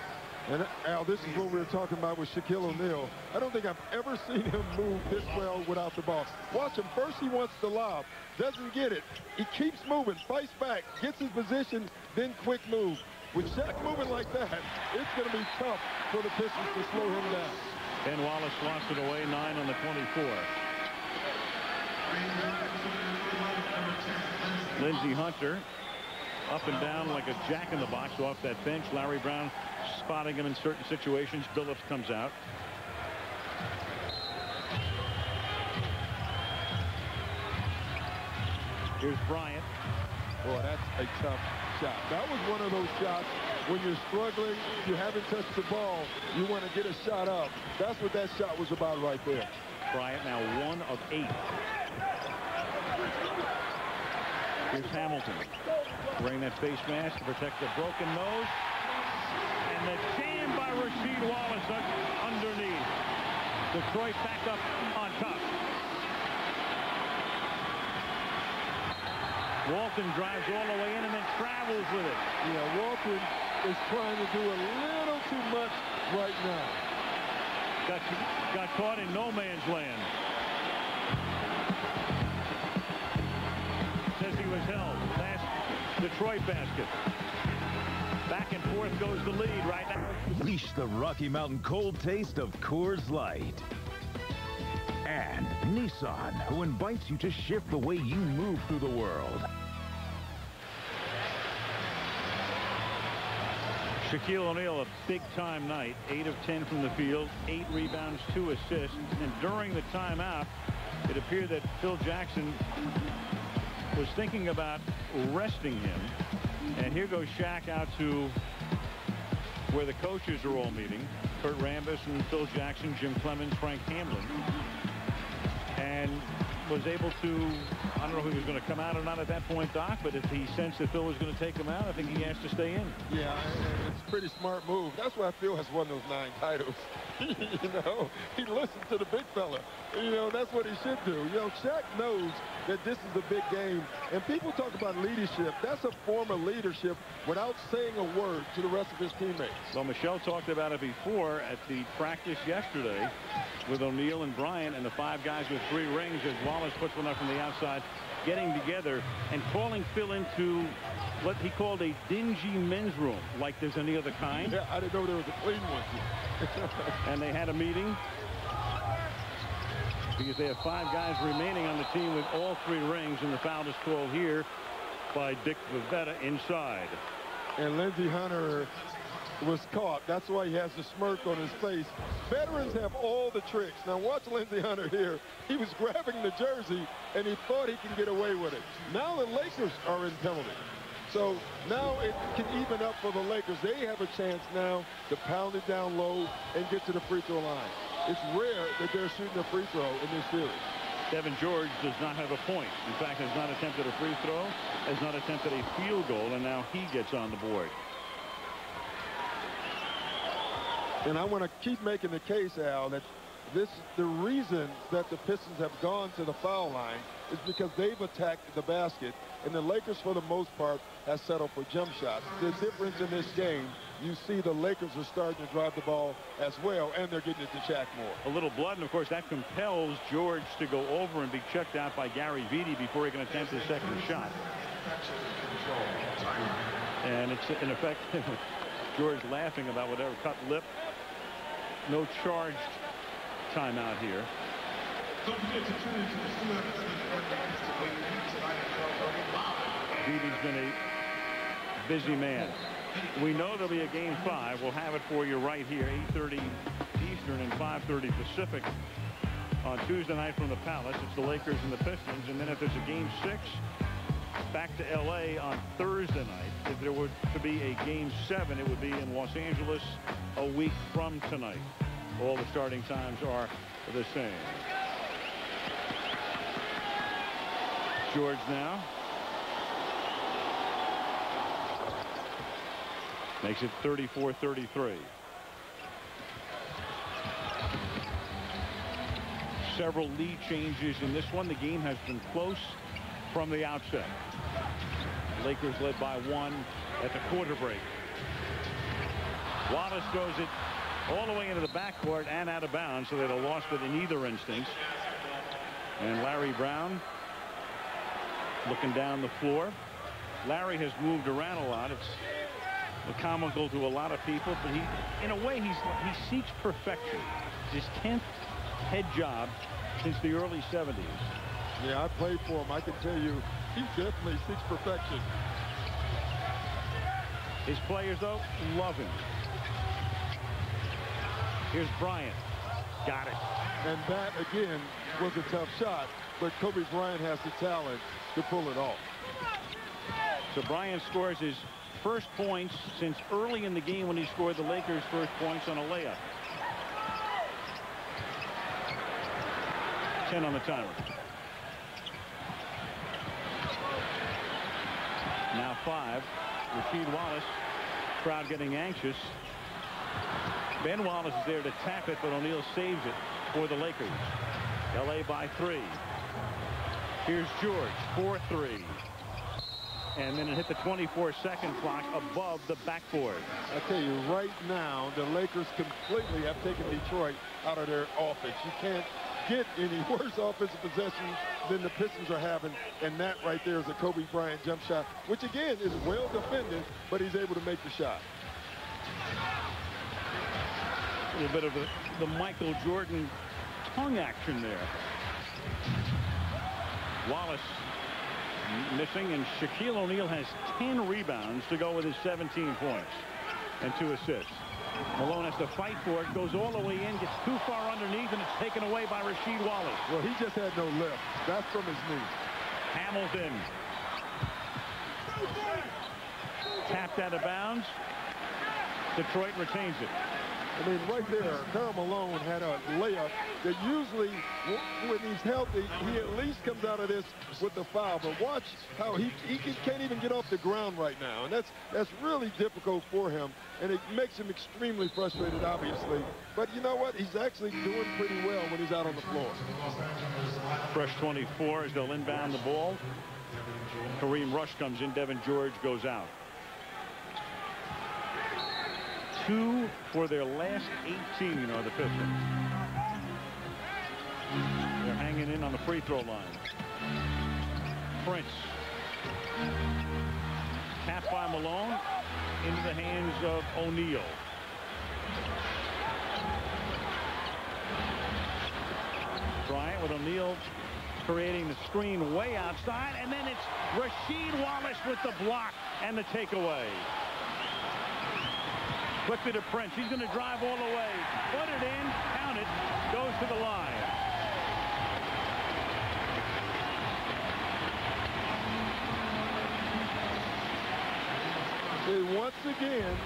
And Al, this is what we were talking about with Shaquille O'Neal. I don't think I've ever seen him move this well without the ball. Watch him. First he wants the lob. Doesn't get it. He keeps moving, fights back, gets his position, then quick move. With Shaq moving like that, it's going to be tough for the Pistons to slow him down. Ben Wallace lost it away, 9 on the 24. Lindsey Hunter up and down like a jack-in-the-box off that bench. Larry Brown spotting him in certain situations. Billups comes out. Here's Bryant. Boy, that's a tough shot. That was one of those shots when you're struggling, you haven't touched the ball, you want to get a shot up. That's what that shot was about right there. Bryant now 1 of 8. Here's Hamilton wearing that face mask to protect the broken nose. And the jam by Rasheed Wallace underneath. Detroit back up on top. Walton drives all the way in and then travels with it. Yeah, Walton is trying to do a little too much right now. Got caught in no man's land. Says he was held. Last Detroit basket. Back and forth goes the lead right now. Unleash the Rocky Mountain cold taste of Coors Light. And Nissan, who invites you to shift the way you move through the world. Shaquille O'Neal, a big-time night. 8 of 10 from the field, 8 rebounds, 2 assists. And during the timeout, it appeared that Phil Jackson was thinking about resting him. And here goes Shaq out to where the coaches are all meeting. Kurt Rambis and Phil Jackson, Jim Clemens, Frank Hamlin. And was able to, I don't know if he was going to come out or not at that point, Doc, but if he sensed that Phil was going to take him out, I think he has to stay in. Yeah, it's a pretty smart move. That's why Phil has won those 9 titles. You know, he listens to the big fella. You know, that's what he should do. You know, Shaq knows that this is a big game. And people talk about leadership. That's a form of leadership without saying a word to the rest of his teammates. Well, Michelle talked about it before at the practice yesterday with O'Neal and Bryant and the 5 guys with 3 rings as Wallace puts one up from the outside, getting together and calling Phil into what he called a dingy men's room, like there's any other kind. Yeah, I didn't know there was a clean one. And they had a meeting because they have 5 guys remaining on the team with all 3 rings, and the foul is called here by Dick Vivetta inside. And Lindsey Hunter was caught. That's why he has the smirk on his face. Veterans have all the tricks. Now watch Lindsey Hunter here. He was grabbing the jersey and he thought he can get away with it. Now the Lakers are in penalty. So now it can even up for the Lakers. They have a chance now to pound it down low and get to the free throw line. It's rare that they're shooting a free throw in this series. Devin George does not have a point. In fact, has not attempted a free throw, has not attempted a field goal, and now he gets on the board. And I want to keep making the case, Al, that the reason that the Pistons have gone to the foul line is because they've attacked the basket And the Lakers, for the most part, have settled for jump shots. The difference in this game, you see the Lakers are starting to drive the ball as well, and they're getting it to Shaq more. A little blood, and of course that compels George to go over and be checked out by Gary Vitti before he can attempt his second shot. And it's in effect George laughing about whatever, cut lip. No charged timeout here. Vitti's been a busy man. We know there'll be a game 5. We'll have it for you right here, 8:30 Eastern and 5:30 Pacific on Tuesday night from the Palace. It's the Lakers and the Pistons. And then if there's a game 6, back to L.A. on Thursday night. If there were to be a game 7, it would be in Los Angeles a week from tonight. All the starting times are the same. George now. Makes it 34-33. Several lead changes in this one. The game has been close from the outset. Lakers led by 1 at the quarter break. Wallace goes it all the way into the backcourt and out of bounds, so they'd have lost it in either instance. And Larry Brown looking down the floor. Larry has moved around a lot. It's comical to a lot of people, but he, in a way, he seeks perfection. His 10th head job since the early 70s. Yeah, I played for him. I can tell you, he definitely seeks perfection. His players, though, love him. Here's Bryant. Got it. And that, again, was a tough shot, but Kobe Bryant has the talent to pull it off. So Bryant scores his first points since early in the game when he scored the Lakers' first points on a layup. 10 on the timer. Now 5. Rasheed Wallace. Crowd getting anxious. Ben Wallace is there to tap it, but O'Neal saves it for the Lakers. LA by 3. Here's George. 4-3. And then it hit the 24-second clock above the backboard. I tell you, right now, the Lakers completely have taken Detroit out of their offense. You can't get any worse offensive possession than the Pistons are having, and that right there is a Kobe Bryant jump shot, which again is well defended, but he's able to make the shot. A little bit of the Michael Jordan tongue action there. Wallace missing, and Shaquille O'Neal has 10 rebounds to go with his 17 points and 2 assists. Malone has to fight for it, goes all the way in, gets too far underneath, and it's taken away by Rasheed Wallace. Well, he just had no lift. That's from his knee. Hamilton. Tapped out of bounds. Detroit retains it. I mean, right there, Karl Malone had a layup that usually, when he's healthy, he at least comes out of this with the foul. But watch how he can't even get off the ground right now. And that's really difficult for him. And it makes him extremely frustrated, obviously. But you know what? He's actually doing pretty well when he's out on the floor. Fresh 24 as they'll inbound the ball. Kareem Rush comes in. Devin George goes out. 2 for their last 18 are the Pistons. They're hanging in on the free throw line. Prince. Tapped by Malone into the hands of O'Neal. Bryant with O'Neal creating the screen way outside, and then it's Rasheed Wallace with the block and the takeaway. Quickly to Prince. He's going to drive all the way. Put it in. Count it. Goes to the line. And once again,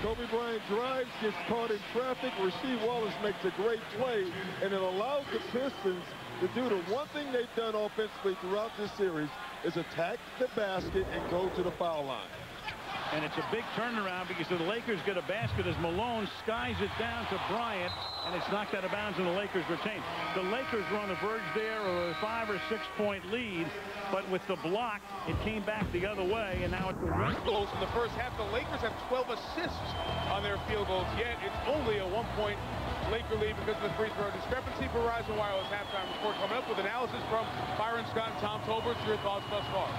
Kobe Bryant drives, gets caught in traffic. Rasheed Wallace makes a great play, and it allows the Pistons to do the one thing they've done offensively throughout this series is attack the basket and go to the foul line. And it's a big turnaround because the Lakers get a basket as Malone skies it down to Bryant, and it's knocked out of bounds, and the Lakers retain. The Lakers were on the verge there of a 5 or 6 point lead, but with the block, it came back the other way, and now it's the Field goals in the first half. The Lakers have 12 assists on their field goals, yet it's only a 1-point Laker lead because of the free throw discrepancy. Verizon Wireless halftime report coming up with analysis from Byron Scott and Tom Tolbert. Your thoughts thus far?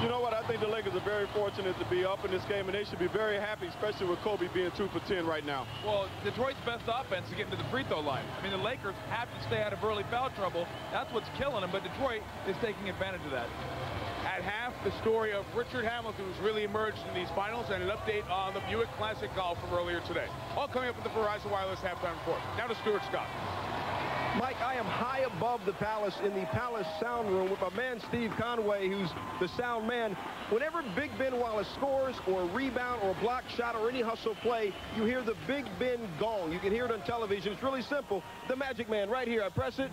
You know what? I think the Lakers are very fortunate to be up in this game, and they should be very happy, especially with Kobe being 2 for 10 right now. Well, Detroit's best offense is getting to the free throw line. I mean, the Lakers have to stay out of early foul trouble. That's what's killing them, but Detroit is taking advantage of that. At half, the story of Richard Hamilton, who's really emerged in these finals, and an update on the Buick Classic Golf from earlier today. All coming up with the Verizon Wireless halftime report. Now to Stuart Scott. Mike, I am high above the Palace in the Palace sound room with my man Steve Conway, who's the sound man. Whenever Big Ben Wallace scores or rebound or block shot or any hustle play, you hear the Big Ben gong. You can hear it on television. It's really simple. The Magic Man right here. I press it.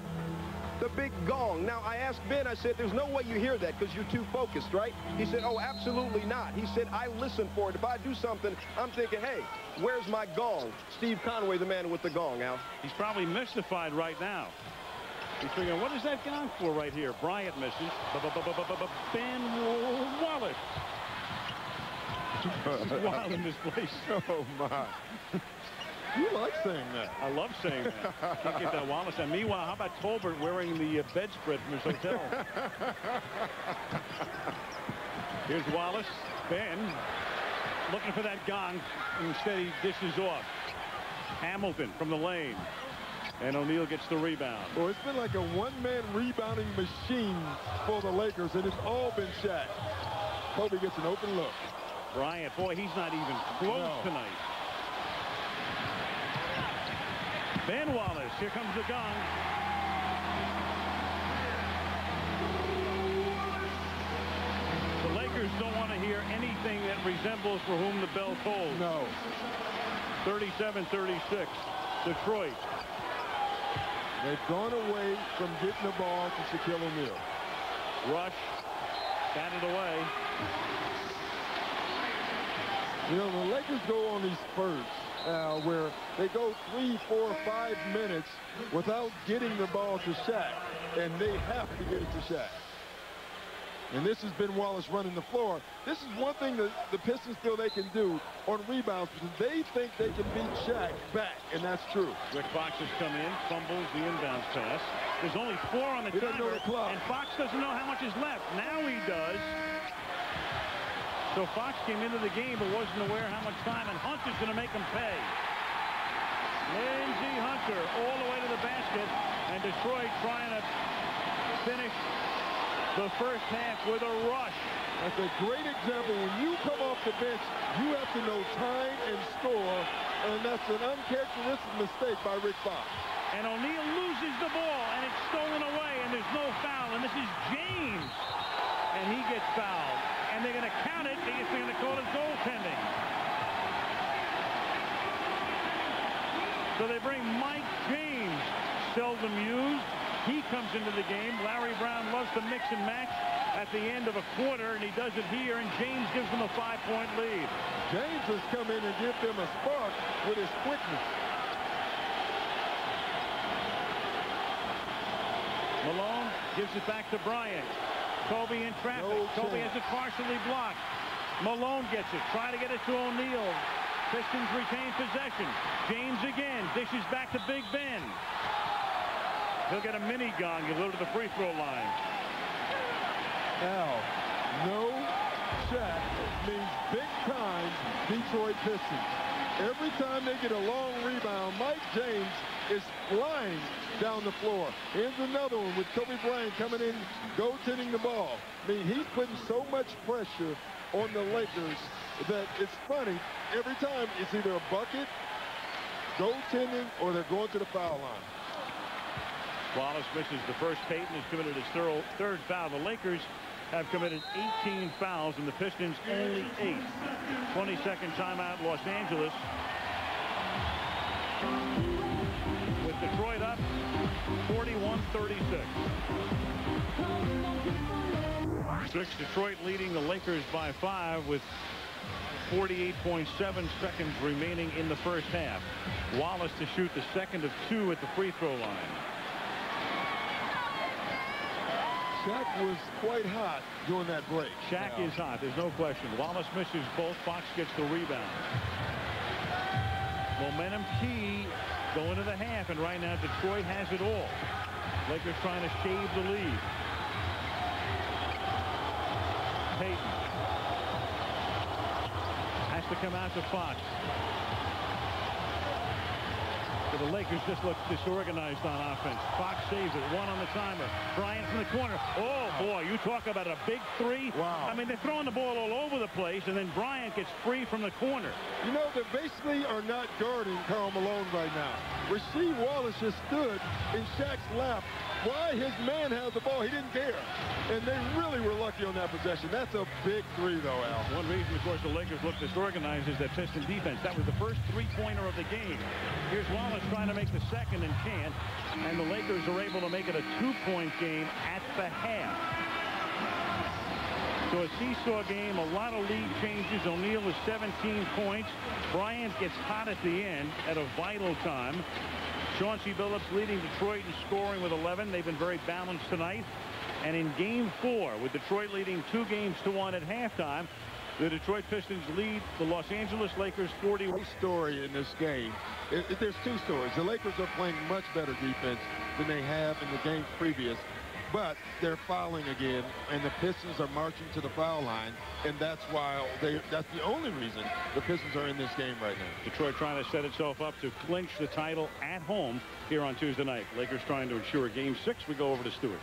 The big gong. Now, I asked Ben, I said, there's no way you hear that because you're too focused, right? He said, oh, absolutely not. He said, I listen for it. If I do something, I'm thinking, hey, where's my gong? Steve Conway, the man with the gong, Al. He's probably mystified right now. He's figuring, what is that gong for right here? Bryant misses. Ben Wallace. This is wild in this place. Oh, my. You like saying that. I love saying that. Can't get that Wallace. And meanwhile, how about Tolbert wearing the bedspread from his hotel? Here's Wallace. Ben looking for that gong. Instead, he dishes off. Hamilton from the lane. And O'Neal gets the rebound. Well, it's been like a one-man rebounding machine for the Lakers, and it's all been Shaq. Kobe gets an open look. Bryant, boy, he's not even close tonight. Ben Wallace, here comes the gong. The Lakers don't want to hear anything that resembles For Whom the Bell Tolls. No. 37-36, Detroit. They've gone away from getting the ball to Shaquille O'Neal. Rush, batted away. You know, the Lakers go on these spurts where they go 3, 4, 5 minutes without getting the ball to Shaq, and they have to get it to Shaq. And this has been Wallace running the floor. This is one thing that the Pistons feel they can do on rebounds, because they think they can beat Shaq back, and that's true. Rick Fox has come in, fumbles the inbounds pass. There's only 4 on the timer, and Fox doesn't know how much is left. Now he does. So Fox came into the game but wasn't aware how much time, and Hunter's going to make him pay. Lindsey Hunter all the way to the basket, and Detroit trying to finish the first half with a rush. That's a great example. When you come off the bench, you have to know time and score, and that's an uncharacteristic mistake by Rick Fox. And O'Neal loses the ball, and it's stolen away, and there's no foul, and this is James, and he gets fouled. And they're going to count it because they're going to call it goaltending. So they bring Mike James, seldom used. He comes into the game. Larry Brown loves to mix and match at the end of a quarter, and he does it here, and James gives them a 5-point lead. James has come in and give them a spark with his quickness. Malone gives it back to Bryant. Kobe in traffic. Kobe has it partially blocked. Malone gets it. Try to get it to O'Neal. Pistons retain possession. James again. Dishes back to Big Ben. He'll get a mini gong. He'll go to the free throw line. Now, no Shaq means big time Detroit Pistons. Every time they get a long rebound, Mike James is flying down the floor. Here's another one with Kobe Bryant coming in, goaltending the ball. I mean, he's putting so much pressure on the Lakers that it's funny. Every time it's either a bucket, goaltending, or they're going to the foul line. Wallace misses the first. Payton has committed his third foul. The Lakers have committed 18 fouls, and the Pistons only 8. 22nd timeout, Los Angeles. With Detroit up 41-36. Detroit leading the Lakers by 5 with 48.7 seconds remaining in the first half. Wallace to shoot the second of 2 at the free throw line. Shaq was quite hot during that break. Shaq is hot. There's no question. Wallace misses both. Fox gets the rebound. Momentum key going to the half, and right now Detroit has it all. Lakers trying to shave the lead. Payton has to come out to Fox. But the Lakers just look disorganized on offense. Fox saves it. 1 on the timer. Bryant from the corner. Oh, boy, you talk about a big 3. Wow. I mean, they're throwing the ball all over the place, and then Bryant gets free from the corner. You know, they basically are not guarding Karl Malone right now. Rasheed Wallace just stood in Shaq's lap. Why his man had the ball, he didn't care. And they really were lucky on that possession. That's a big 3, though, Al. One reason, of course, the Lakers look disorganized is that Piston defense. That was the first 3-pointer of the game. Here's Wallace trying to make the second and can't. And the Lakers are able to make it a 2-point game at the half. So a seesaw game, a lot of lead changes. O'Neal with 17 points. Bryant gets hot at the end at a vital time. Chauncey Billups leading Detroit in scoring with 11. They've been very balanced tonight. And in game 4, with Detroit leading 2-1 at halftime, the Detroit Pistons lead the Los Angeles Lakers 40. Story in this game. There's 2 stories. The Lakers are playing much better defense than they have in the games previous. But they're fouling again, and the Pistons are marching to the foul line, and that's why that's the only reason the Pistons are in this game right now. Detroit trying to set itself up to clinch the title at home here on Tuesday night. Lakers trying to ensure game 6. We go over to Stewart.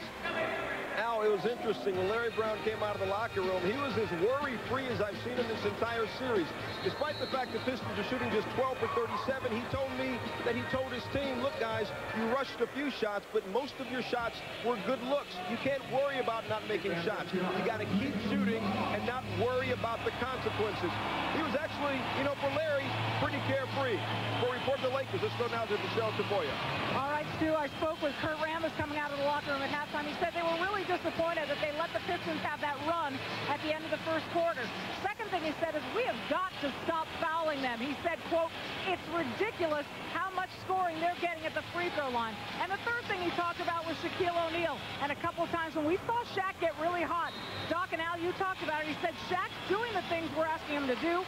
Al, it was interesting. When Larry Brown came out of the locker room, he was as worry-free as I've seen him this entire series. Despite the fact the Pistons are shooting just 12 for 37, he told me that he told his team, look, guys, you rushed a few shots, but most of your shots were good looks. You can't worry about not making shots. You got to keep shooting and not worry about the consequences. He was actually, you know, for Larry, pretty carefree. For report the Lakers, let's go now to Michelle Taboya. All right, Stu, I spoke with Kurt Rambis coming out of the locker room at halftime. He said they were really disappointed that they let the Pistons have that run at the end of the first quarter. Second thing he said is we have got to stop fouling them. He said, quote, it's ridiculous how much scoring they're getting at the free throw line. And the third thing he talked about was Shaquille O'Neal. And a couple times when we saw Shaq get really hot, Doc and Al, you talked about it. He said Shaq's doing the things we're asking him to do.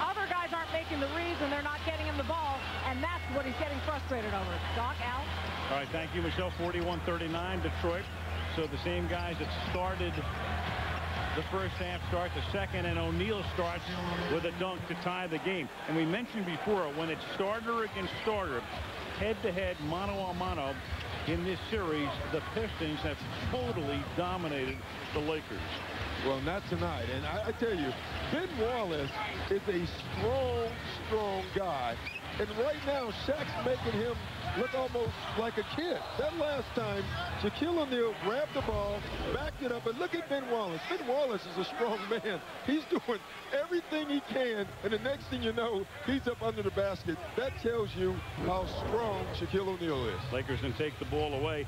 Other guys aren't making the reads, and they're not getting him the ball, and that's what he's getting frustrated over. Doc, Al? All right, thank you, Michelle. 41-39, Detroit. So the same guys that started the first half start the second, and O'Neal starts with a dunk to tie the game. And we mentioned before, when it's starter against starter, head-to-head, mano-a-mano, in this series, the Pistons have totally dominated the Lakers. Well, not tonight. And I tell you, Ben Wallace is a strong guy. And right now, Shaq's making him look almost like a kid. That last time, Shaquille O'Neal grabbed the ball, backed it up, and look at Ben Wallace. Ben Wallace is a strong man. He's doing everything he can, and the next thing you know, he's up under the basket. That tells you how strong Shaquille O'Neal is. Lakers can take the ball away.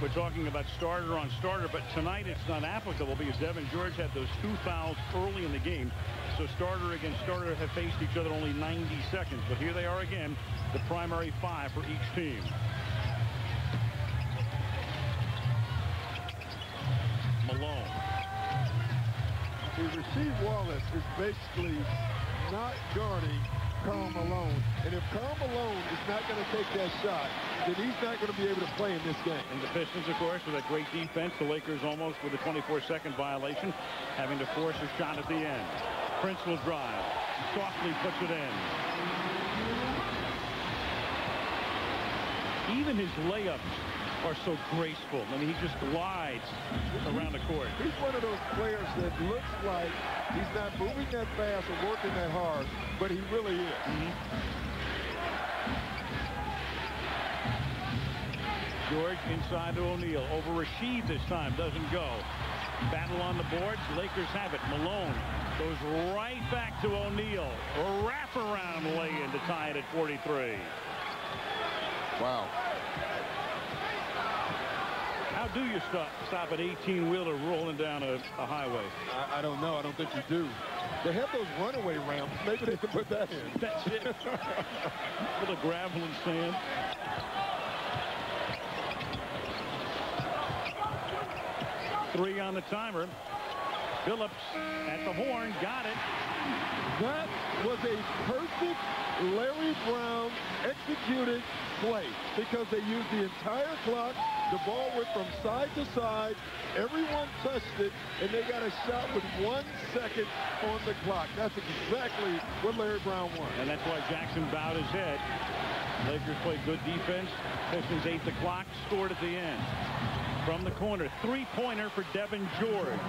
We're talking about starter on starter, but tonight it's not applicable because Devin George had those 2 fouls early in the game. So starter against starter have faced each other only 90 seconds. But here they are again, the primary 5 for each team. Malone. Rasheed Wallace is basically not guarding Karl Malone. And if Karl Malone is not going to take that shot, then he's not going to be able to play in this game. And the Pistons, of course, with a great defense. The Lakers almost with a 24-second violation, having to force a shot at the end. Prince will drive. Softly puts it in. Even his layups are so graceful. I mean, he just glides around the court. He's one of those players that looks like he's not moving that fast or working that hard, but he really is. George inside to O'Neal. Over Rasheed this time. Doesn't go. Battle on the boards. Lakers have it. Malone goes right back to O'Neal. A wraparound lay-in to tie it at 43. Wow. How do you stop an 18-wheeler rolling down a highway? I don't know. I don't think you do. They have those runaway ramps. Maybe they can put that in. That's it. For the gravel and sand. Three on the timer. Phillips at the horn, got it. That was a perfect Larry Brown executed play because they used the entire clock. The ball went from side to side. Everyone touched it, and they got a shot with 1 second on the clock. That's exactly what Larry Brown wanted. And that's why Jackson bowed his head. Lakers played good defense. Pistons ate the clock, scored at the end. From the corner, three-pointer for Devin George.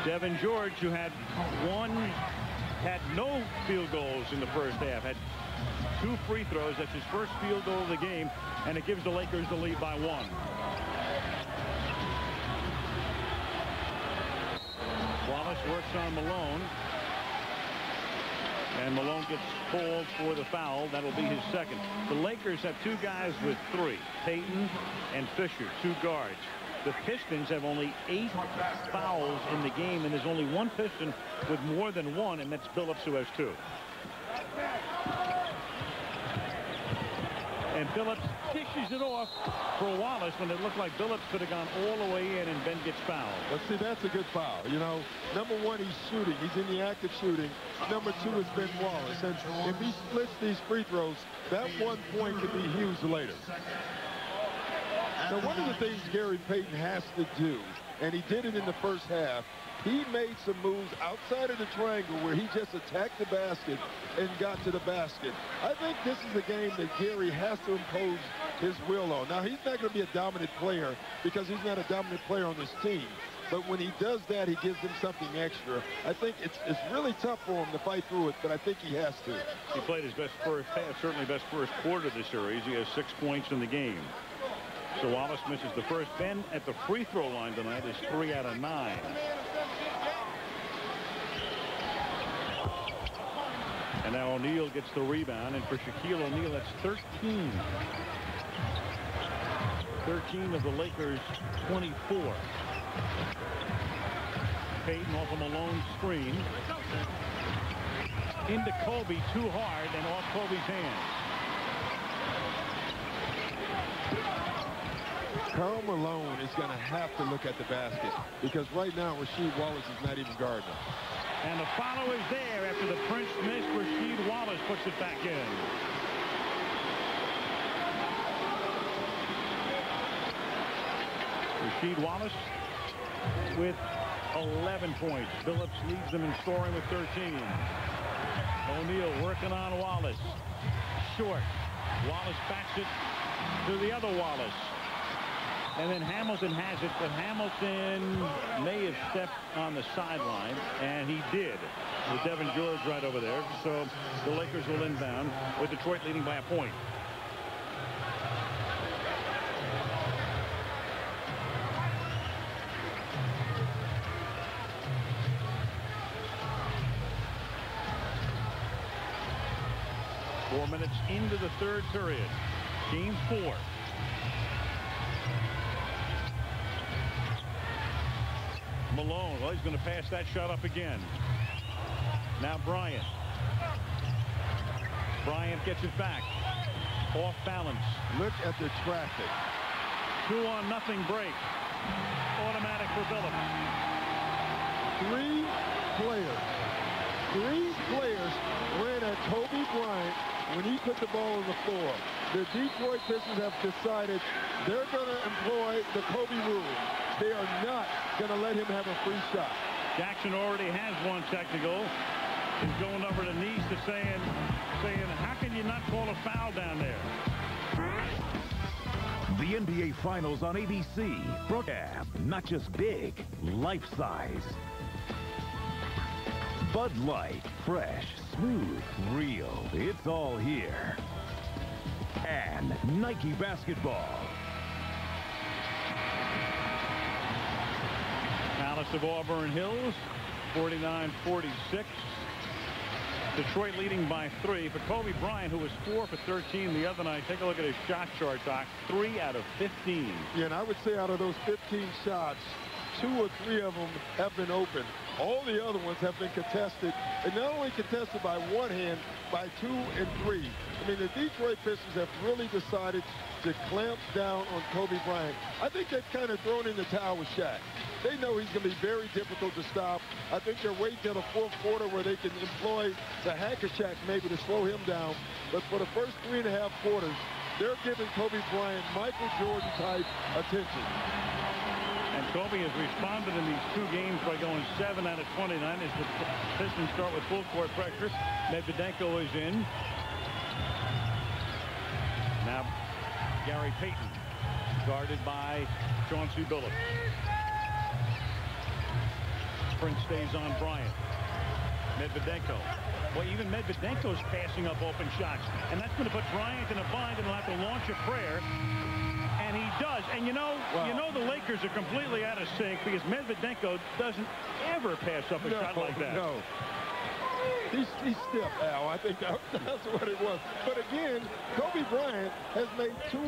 Devin George, who had no field goals in the first half, had 2 free throws. That's his first field goal of the game, and it gives the Lakers the lead by 1. Wallace works on Malone. And Malone gets called for the foul. That'll be his second. The Lakers have 2 guys with 3. Payton and Fisher, 2 guards. The Pistons have only 8 fouls in the game, and there's only 1 Piston with more than 1, and that's Billups, who has 2. And Billups dishes it off for Wallace when it looked like Billups could have gone all the way in, and Ben gets fouled. But see, that's a good foul. You know, number 1, he's shooting. He's in the act of shooting. Number 2 is Ben Wallace. And if he splits these free throws, that 1 point could be huge later. Now, one of the things Gary Payton has to do, and he did it in the first half, he made some moves outside of the triangle where he just attacked the basket and got to the basket. I think this is a game that Gary has to impose his will on. Now, he's not going to be a dominant player because he's not a dominant player on this team. But when he does that, he gives them something extra. I think it's really tough for him to fight through it, but I think he has to. He played his best first half, certainly best first quarter of the series. He has 6 points in the game. So Wallace misses the first. Ben at the free throw line tonight is 3 out of 9. And now O'Neal gets the rebound, and for Shaquille O'Neal, that's 13. 13 of the Lakers' 24. Payton off a Malone screen. Into Kobe, too hard, and off Kobe's hands. Karl Malone is going to have to look at the basket because right now Rasheed Wallace is not even guarding him. And the follow is there after the Prince miss. Rasheed Wallace puts it back in. Rasheed Wallace with 11 points. Phillips leads them in scoring with 13. O'Neal working on Wallace. Short. Wallace backs it to the other Wallace. And then Hamilton has it, but Hamilton may have stepped on the sideline, and he did, with Devin George right over there. So the Lakers will inbound with Detroit leading by a point. Four minutes into the third period. Game 4. Malone, well, he's going to pass that shot up again. Now Bryant. Bryant gets it back. Off balance. Look at the traffic. 2-on-0 break. Automatic for Billups. 3 players ran at Kobe Bryant when he put the ball on the floor. The Detroit Pistons have decided they're going to employ the Kobe rule. They are not going to let him have a free shot. Jackson already has 1 technical. He's going over to Nice to saying, how can you not call a foul down there? The NBA Finals on ABC. Broadcast, not just big, life-size. Bud Light, fresh, smooth, real. It's all here. And Nike basketball. Palace of Auburn Hills, 49-46. Detroit leading by 3 for Kobe Bryant, who was 4 for 13 the other night. Take a look at his shot chart, Doc. 3 out of 15. Yeah, and I would say out of those 15 shots, 2 or 3 of them have been open. All the other ones have been contested, and not only contested by one hand, by 2 and 3. I mean, the Detroit Pistons have really decided to clamp down on Kobe Bryant. I think they've kind of thrown in the towel with Shaq. They know he's going to be very difficult to stop. I think they're waiting till the 4th quarter where they can employ the hacker Shaq maybe to slow him down. But for the first 3.5 quarters, they're giving Kobe Bryant Michael Jordan type attention. And Kobe has responded in these 2 games by going 7 out of 29 as the Pistons start with full court pressure. Medvedenko is in. Now Gary Payton guarded by Chauncey Billups. Prince stays on Bryant. Medvedenko. Well, even Medvedenko's passing up open shots, and that's going to put Bryant in a bind, and he'll have to launch a prayer. And he does. And you know the Lakers are completely out of sync because Medvedenko doesn't ever pass up a shot like that. No. He's stiff, Al. I think that's what it was. But again, Kobe Bryant has made 2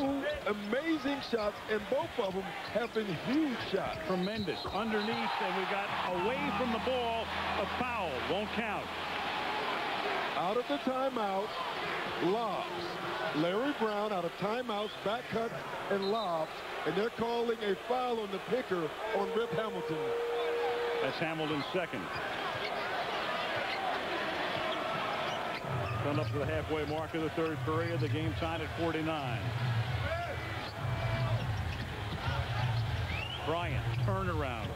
amazing shots, and both of them have been huge shots. Tremendous. Underneath, and we got away from the ball. A foul. Won't count. Out of the timeout, lobs. Larry Brown out of timeouts, back cuts, and lobs. And they're calling a foul on the picker on Rip Hamilton. That's Hamilton's second. Come up to the halfway mark of the 3rd period. The game tied at 49. Bryant, turnaround.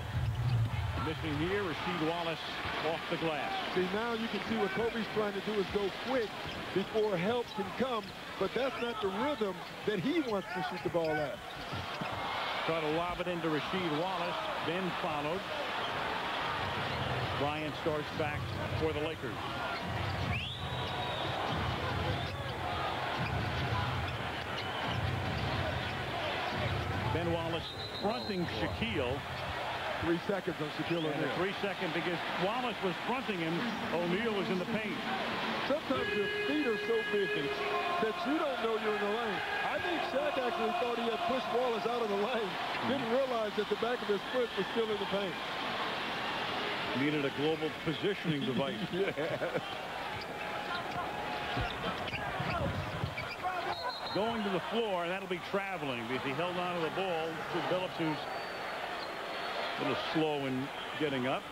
Missing here, Rasheed Wallace off the glass. See, now you can see what Kobe's trying to do is go quick before help can come, but that's not the rhythm that he wants to shoot the ball at. Try to lob it into Rasheed Wallace, then followed. Bryant starts back for the Lakers. Ben Wallace fronting Shaquille. 3 seconds on Shaquille O'Neal. 3 seconds because Wallace was fronting him. O'Neal was in the paint. Sometimes your feet are so busy that you don't know you're in the lane. I think Shaq actually thought he had pushed Wallace out of the lane. Didn't realize that the back of his foot was still in the paint. Needed a global positioning device. Yeah. Going to the floor, and that'll be traveling because he held on to the ball to Billups, who's a little slow in getting up.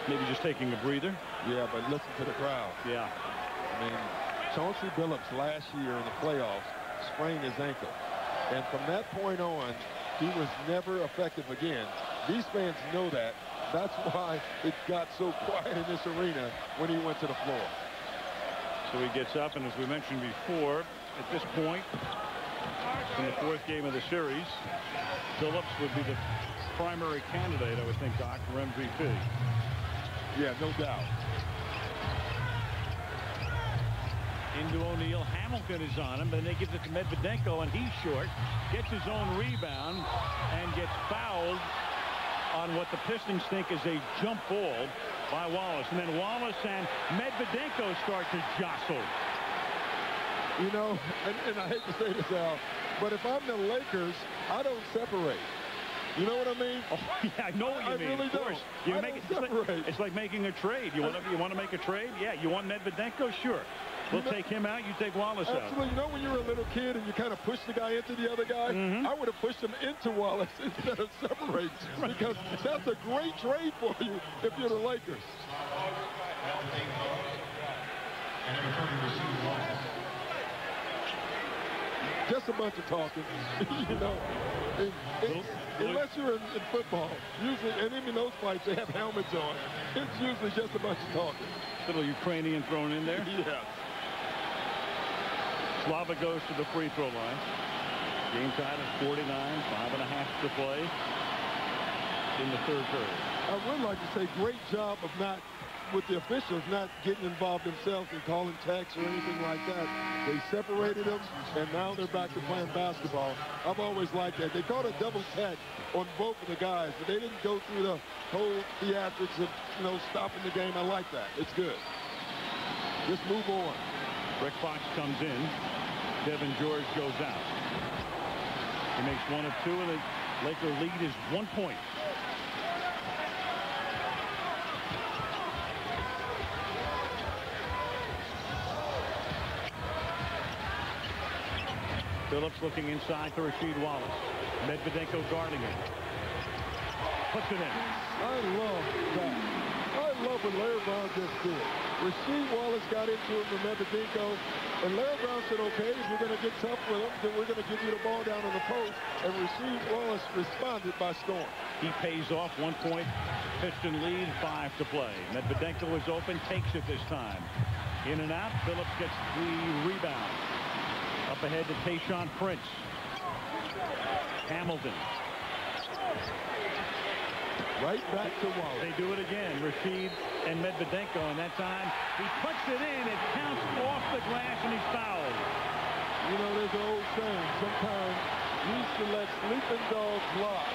Maybe just taking a breather. Yeah, but listen to the crowd. Yeah. I mean, Chauncey Billups last year in the playoffs sprained his ankle. And from that point on, he was never effective again. These fans know that. That's why it got so quiet in this arena when he went to the floor. So he gets up, and as we mentioned before, at this point in the 4th game of the series, Billups would be the primary candidate, I would think, Doc, for MVP. Yeah, no doubt. Into O'Neal. Hamilton is on him, but then they give it to Medvedenko, and he's short. Gets his own rebound and gets fouled on what the Pistons think is a jump ball by Wallace. And then Wallace and Medvedenko start to jostle. You know, and I hate to say this, Al, but if I'm the Lakers, I don't separate. You know what I mean? Oh, yeah, I know what you mean. I really of course. don't. You make it, it's like making a trade. You want to make a trade? Yeah. You want Medvedenko? Sure. We'll take him out. You take Wallace out. Absolutely. You know when you were a little kid and you kind of push the guy into the other guy? I would have pushed him into Wallace instead of separate, because that's a great trade for you if you're the Lakers. Just a bunch of talking, you know. Unless you're in football, usually, and even those fights, they have helmets on. It's usually just a bunch of talking. Little Ukrainian thrown in there. Yeah. Slava goes to the free throw line. Game tied at 49, 5.5 to play in the 3rd period. I would like to say great job of not, with the officials, not getting involved themselves and calling tax or anything like that. They separated them, and now they're back to playing basketball. I've always liked that. They called a double tech on both of the guys, but they didn't go through the whole theatrics of, you know, stopping the game. I like that. It's good. Just move on. Rick Fox comes in. Devin George goes out. He makes 1 of 2 in the Laker lead is 1 point. Phillips looking inside to Rasheed Wallace. Medvedenko guarding him. Puts it in. I love that. I love what Larry Brown just did. Rasheed Wallace got into it with Medvedenko, and Larry Brown said, okay, if you're going to get tough with him, then we're going to give you the ball down on the post, and Rasheed Wallace responded by scoring. He pays off. 1 point. Piston lead, 5 to play. Medvedenko is open, takes it this time. In and out. Phillips gets the rebound. Up ahead to Tayshaun Prince. Hamilton. Right back to Wallace. They do it again. Rasheed and Medvedenko, and that time he puts it in. It counts off the glass, and he's fouled. You know, there's an old saying. Sometimes you used to let sleeping dogs lie.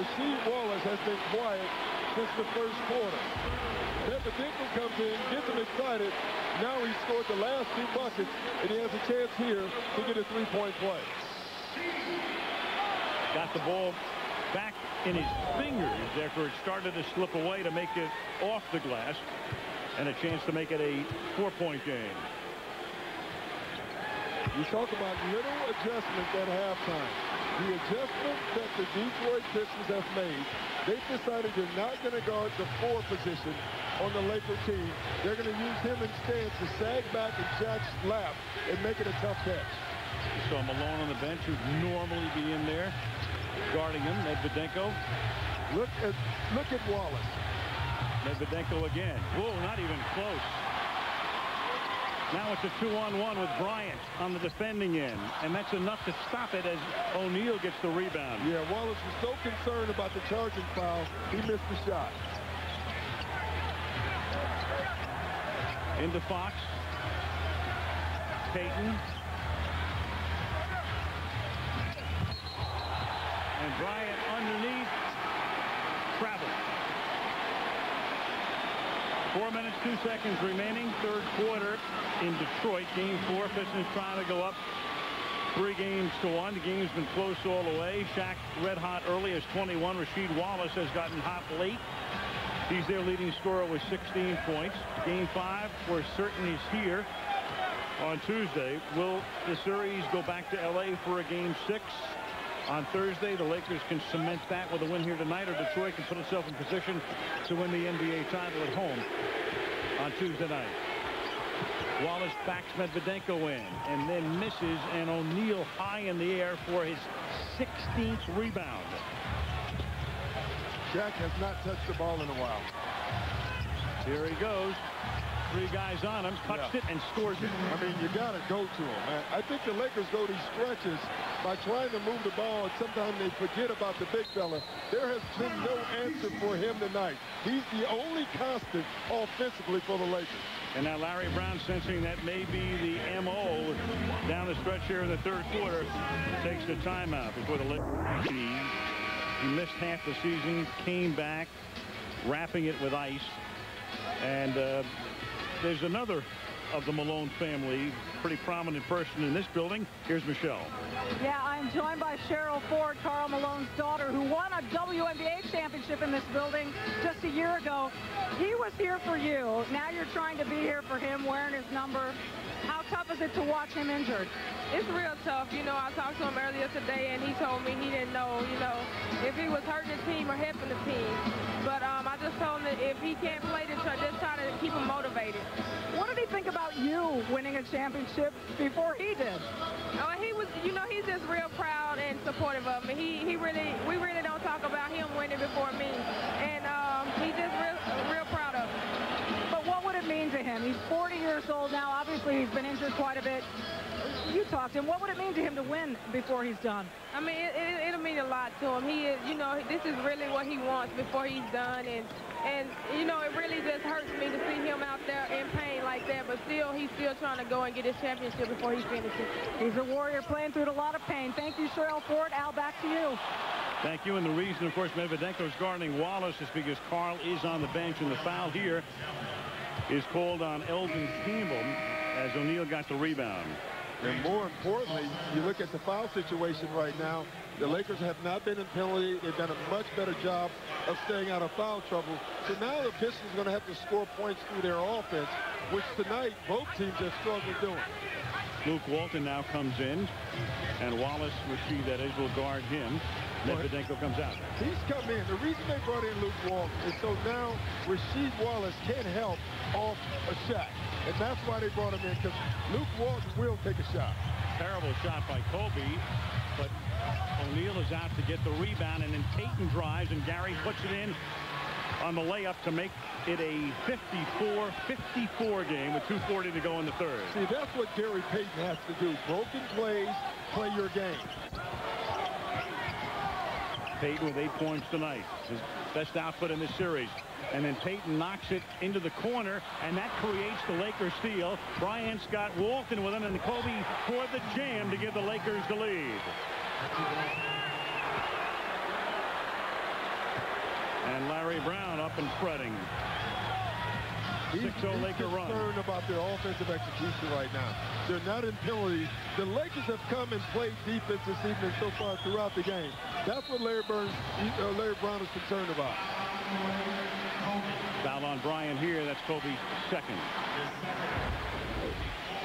Rasheed Wallace has been quiet since the first quarter. Medvedenko comes in, gets him excited. Now he scored the last 2 buckets, and he has a chance here to get a 3-point play. Got the ball back in his fingers after it started to slip away to make it off the glass, and a chance to make it a 4-point game. You talk about little adjustments at halftime. The adjustment that the Detroit Pistons have made, they've decided they're not going to guard the 4 position on the Laker team. They're going to use him instead to sag back and Jack's lap and make it a tough catch. You saw Malone on the bench, who'd normally be in there guarding him. Medvedenko. Look at Wallace. Medvedenko again. Whoa, not even close. Now it's a 2-on-1 with Bryant on the defending end, and that's enough to stop it as O'Neal gets the rebound. Yeah, Wallace was so concerned about the charging foul, he missed the shot. Into Fox. Payton. And Bryant underneath. Travel. 4 minutes, 2 seconds remaining. Third quarter in Detroit. Game 4. Pistons trying to go up 3 games to 1. The game's been close all the way. Shaq red hot early as 21. Rasheed Wallace has gotten hot late. He's their leading scorer with 16 points. Game 5, we're certain he's here on Tuesday. Will the series go back to L.A. for a Game 6 on Thursday? The Lakers can cement that with a win here tonight, or Detroit can put itself in position to win the NBA title at home on Tuesday night. Wallace backs Medvedenko in and then misses, and O'Neal high in the air for his 16th rebound. Jack has not touched the ball in a while. Here he goes. 3 guys on him, touched it and scores it. I mean, you got to go to him, man. I think the Lakers go these stretches by trying to move the ball, and sometimes they forget about the big fella. There has been no answer for him tonight. He's the only constant offensively for the Lakers. And now Larry Brown, sensing that may be the M.O. down the stretch here in the third quarter, takes the timeout before the Lakers. He missed half the season, came back, wrapping it with ice. And there's another of the Malone family, pretty prominent person in this building. Here's Michelle. Yeah, I'm joined by Cheryl Ford, Karl Malone's daughter, who won a WNBA championship in this building just a year ago. He was here for you. Now you're trying to be here for him, wearing his number. How tough is it to watch him injured? It's real tough. You know, I talked to him earlier today, and he told me he didn't know, if he was hurting the team or helping the team. But I just told him that if he can't play, just try to keep him motivated. What did he think about you winning a championship before he did? Oh, he was, he's just real proud and supportive of me. We really don't talk about him winning before me. And he's just real proud of me. But what would it mean to him? He's 40 years old now. Obviously, he's been injured quite a bit. You talked to him. What would it mean to him to win before he's done? I mean, it'll mean a lot to him. He is, this is really what he wants before he's done. And it really just hurts me to see him out there in pain like that. But he's still trying to go and get his championship before he finishes. He's a warrior playing through a lot of pain. Thank you, Cheryl Ford. Al, back to you. Thank you. And the reason, of course, Medvedenko's guarding Wallace is because Karl is on the bench, and the foul here is called on Eldon Campbell as O'Neal got the rebound. And more importantly, you look at the foul situation right now, The Lakers have not been in penalty. They've done a much better job of staying out of foul trouble. So now the Pistons are going to have to score points through their offense, which tonight both teams have struggled doing. Luke Walton now comes in, and Wallace, Rasheed, that is, will guard him. Medvedenko comes out. He's come in. The reason they brought in Luke Walton is so now Rasheed Wallace can't help off a shot. And that's why they brought him in, because Luke Walton will take a shot. Terrible shot by Kobe, but O'Neal is out to get the rebound, and then Payton drives, and Gary puts it in on the layup to make it a 54-54 game with 2:40 to go in the third. See, that's what Gary Payton has to do. Broken plays, play your game. Payton with 8 points tonight. His best output in this series. And then Payton knocks it into the corner, and that creates the Lakers steal. Brian Scott Walton with him, and Kobe for the jam to give the Lakers the lead. And Larry Brown up and spreading. 6-0 Laker run. He's concerned about their offensive execution right now. They're not in penalties. The Lakers have come and played defense this evening so far throughout the game. That's what Larry Brown is concerned about. Foul on Bryant here. That's Kobe's second.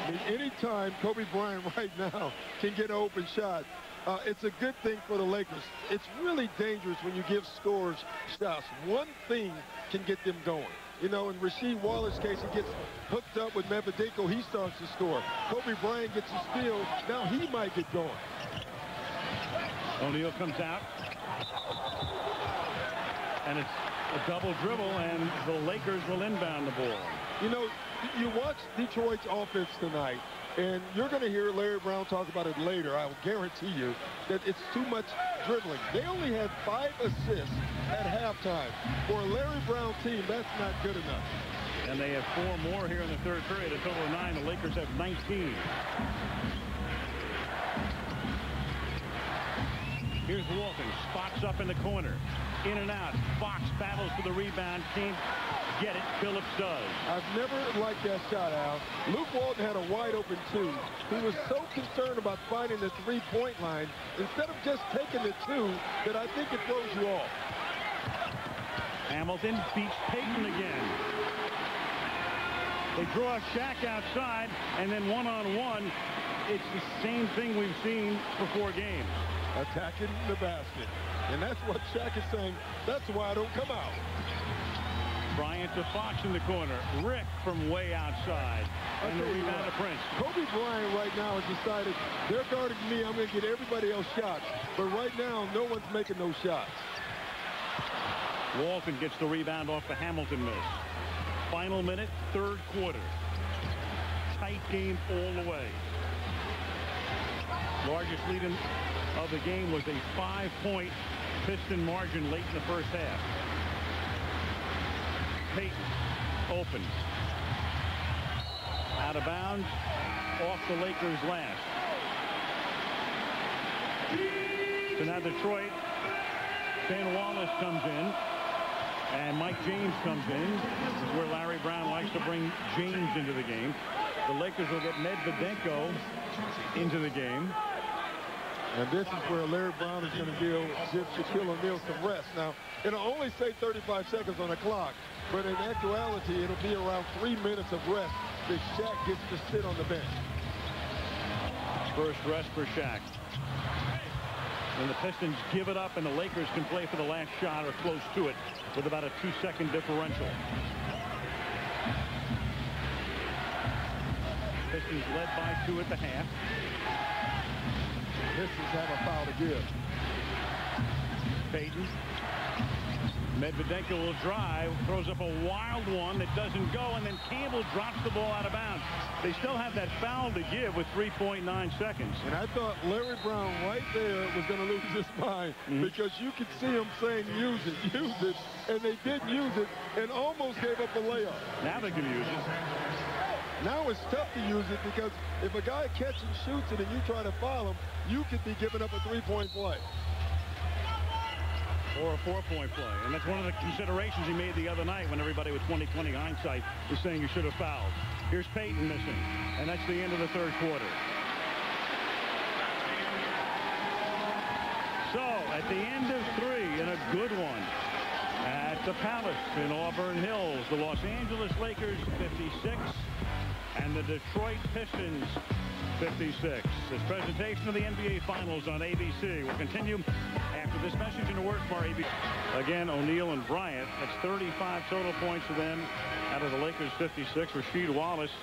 I mean, anytime Kobe Bryant right now can get an open shot, it's a good thing for the Lakers. It's really dangerous when you give scorers shots. One thing can get them going. You know, in Rasheed Wallace's case, he gets hooked up with Medvedenko. He starts to score. Kobe Bryant gets a steal. Now he might get going. O'Neal comes out. And it's a double dribble, and the Lakers will inbound the ball. You know, you watch Detroit's offense tonight, and you're going to hear Larry Brown talk about it later. I will guarantee you that it's too much dribbling. They only had 5 assists at halftime. For a Larry Brown team, that's not good enough. And they have 4 more here in the third period, a total of 9. The Lakers have 19. Here's Walton, spots up in the corner. In and out. Fox battles for the rebound. Can't get it. Phillips does. I've never liked that shot, Al. Luke Walton had a wide open 2. He was so concerned about finding the 3-point line instead of just taking the 2 that I think it throws you off. Hamilton beats Payton again. They draw Shaq outside, and then one-on-one. It's the same thing we've seen for 4 games. Attacking the basket. And that's what Shaq is saying. That's why I don't come out. Bryant to Fox in the corner. Rick from way outside. And the rebound to Prince. Kobe Bryant right now has decided they're guarding me. I'm going to get everybody else shots. But right now, no one's making those shots. Walton gets the rebound off the Hamilton miss. Final minute, third quarter. Tight game all the way. Largest lead of the game was a 5-point Piston margin late in the first half. Payton opens. Out of bounds. Off the Lakers' last. So now Detroit. Dan Wallace comes in. And Mike James comes in. This is where Larry Brown likes to bring James into the game. The Lakers will get Medvedenko into the game. And this is where Larry Brown is going to give Shaquille O'Neal some rest. Now, it'll only say 35 seconds on the clock, but in actuality, it'll be around 3 minutes of rest that Shaq gets to sit on the bench. First rest for Shaq. And the Pistons give it up, and the Lakers can play for the last shot or close to it with about a 2-second differential. Pistons led by 2 at the half. Pistons have a foul to give. Payton. Medvedenko will drive, throws up a wild one that doesn't go, and then Campbell drops the ball out of bounds. They still have that foul to give with 3.9 seconds. And I thought Larry Brown right there was going to lose his mind because you could see him saying, use it, and they did use it and almost gave up a layup. Now they can use it. Now it's tough to use it because if a guy catches and shoots it and you try to foul him, you could be giving up a 3-point play. Or a 4-point play. And that's one of the considerations he made the other night when everybody with 20/20 hindsight was saying you should have fouled. Here's Payton missing. And that's the end of the third quarter. at the end of 3 in a good one at the Palace in Auburn Hills. The Los Angeles Lakers 56 and the Detroit Pistons 56. This presentation of the NBA Finals on ABC will continue after this message and a word from our ABC. Again, O'Neal and Bryant. That's 35 total points for them out of the Lakers 56. Rasheed Wallace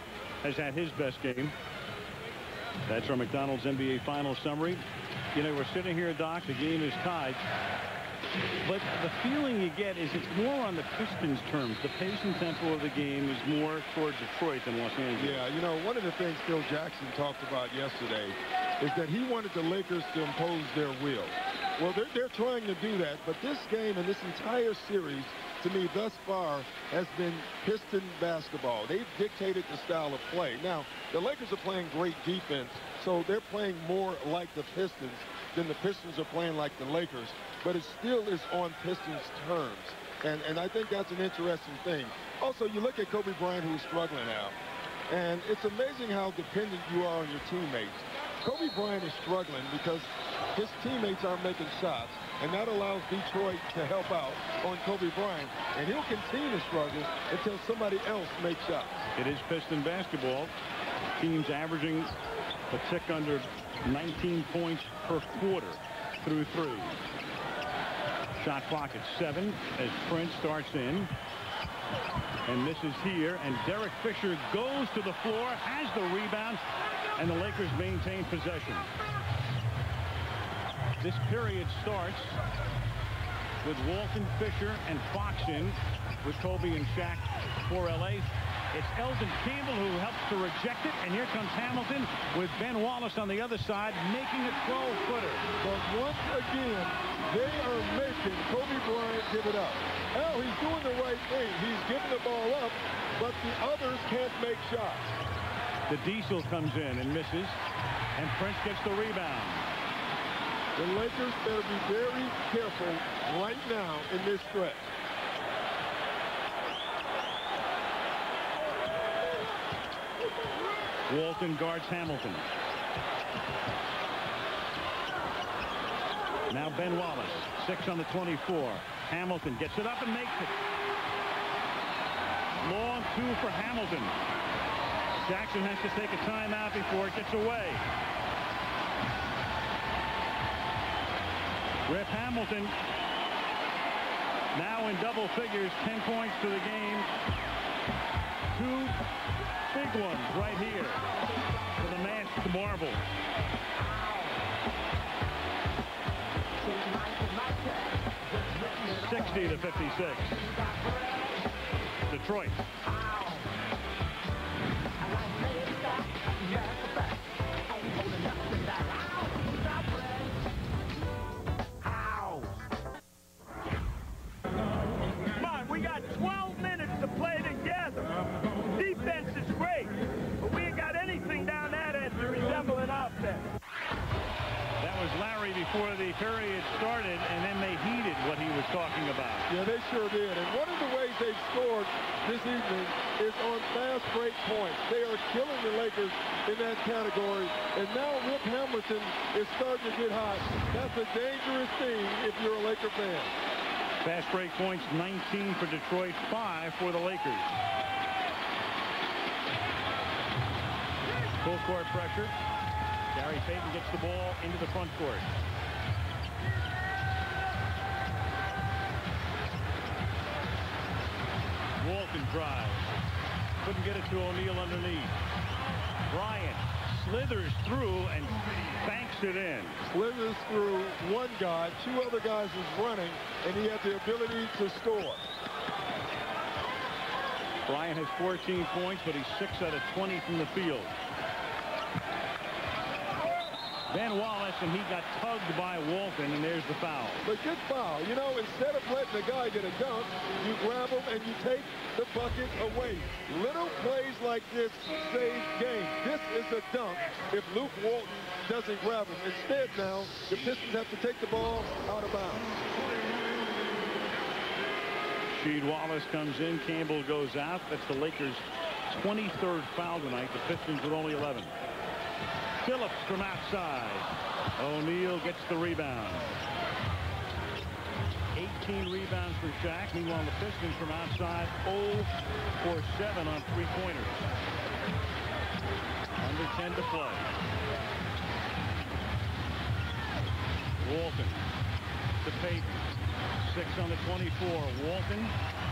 has had his best game. That's our McDonald's NBA Finals summary. You know, we're sitting here, Doc. The game is tied. But the feeling you get is it's more on the Pistons' terms. The pace and tempo of the game is more toward Detroit than Los Angeles. Yeah, you know, one of the things Phil Jackson talked about yesterday is that he wanted the Lakers to impose their will. Well, they're trying to do that, but this game and this entire series, to me, thus far, has been Piston basketball. They've dictated the style of play. Now, the Lakers are playing great defense, so they're playing more like the Pistons than the Pistons are playing like the Lakers. But it still is on Pistons' terms. And I think that's an interesting thing. Also, you look at Kobe Bryant, who's struggling now. And it's amazing how dependent you are on your teammates. Kobe Bryant is struggling because his teammates aren't making shots. And that allows Detroit to help out on Kobe Bryant. And he'll continue to struggle until somebody else makes shots. It is Piston basketball. Teams averaging a tick under 19 points per quarter through 3. Shot clock at 7 as Prince starts in and misses here, and Derek Fisher goes to the floor, has the rebound, and the Lakers maintain possession. This period starts with Walton, Fisher, and Fox in with Kobe and Shaq for LA. It's Eldon Campbell who helps to reject it, and here comes Hamilton with Ben Wallace on the other side, making a 12-footer. But once again, they are making Kobe Bryant give it up. Hell, he's doing the right thing. He's giving the ball up, but the others can't make shots. The Diesel comes in and misses, and Prince gets the rebound. The Lakers better be very careful right now in this stretch. Walton guards Hamilton. Now Ben Wallace, 6 on the 24. Hamilton gets it up and makes it. Long 2 for Hamilton. Jackson has to take a timeout before it gets away. Rip Hamilton now in double figures, 10 points to the game. 2 big ones right here for the masked marvel. $60-56. Detroit. Come on, we got 12 minutes to play together. Defense is great, but we ain't got anything down that end to resemble an offense. That was Larry before the period started, and then they heeded what he was talking about. Yeah, they sure did. And one of the ways they've scored this evening is on fast break points. They are killing the Lakers in that category. And now Rip Hamilton is starting to get hot. That's a dangerous thing if you're a Laker fan. Fast break points, 19 for Detroit, 5 for the Lakers. Full court pressure. Gary Payton gets the ball into the front court. Walton drives. Couldn't get it to O'Neal underneath. Bryant slithers through and banks it in. Slithers through one guy, 2 other guys was running, and he had the ability to score. Bryant has 14 points, but he's 6 out of 20 from the field. Ben Wallace, and he got tugged by Walton, and there's the foul. But good foul. You know, instead of letting the guy get a dunk, you grab him and you take the bucket away. Little plays like this save game. This is a dunk if Luke Walton doesn't grab him. Instead now, the Pistons have to take the ball out of bounds. Rasheed Wallace comes in. Campbell goes out. That's the Lakers' 23rd foul tonight. The Pistons with only 11. Phillips from outside. O'Neal gets the rebound. 13 rebounds for Shaq. Meanwhile, the Pistons from outside 0 for 7 on three-pointers. Under 10 to play. Walton to Payton. 6 on the 24. Walton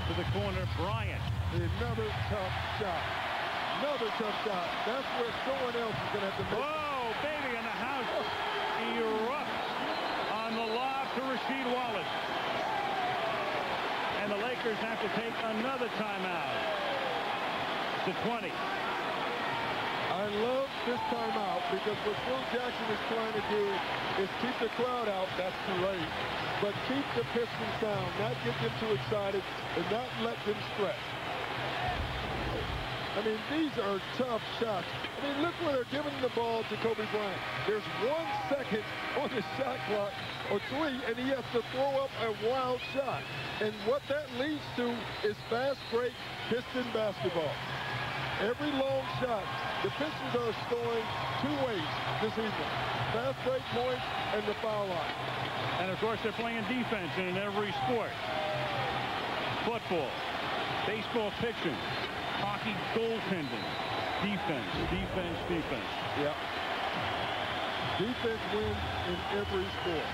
to the corner. Bryant. Another tough shot. Another tough shot. That's where someone else is going to have to make. Whoa, baby, and the house erupts on the lob to Rasheed Wallace. And the Lakers have to take another timeout. To 20. I love this timeout because what Phil Jackson is trying to do is keep the crowd out. That's too late. But keep the Pistons down, not get them too excited, and not let them stress. I mean, these are tough shots. I mean, look where they're giving the ball to Kobe Bryant. There's 1 second on the shot clock, or 3, and he has to throw up a wild shot. And what that leads to is fast break Piston basketball. Every long shot, the Pistons are scoring 2 ways this evening. Fast break points and the foul line. And, of course, they're playing defense in every sport. Football, baseball pitching, hockey goaltending, defense, defense, defense. Yeah. Defense wins in every sport.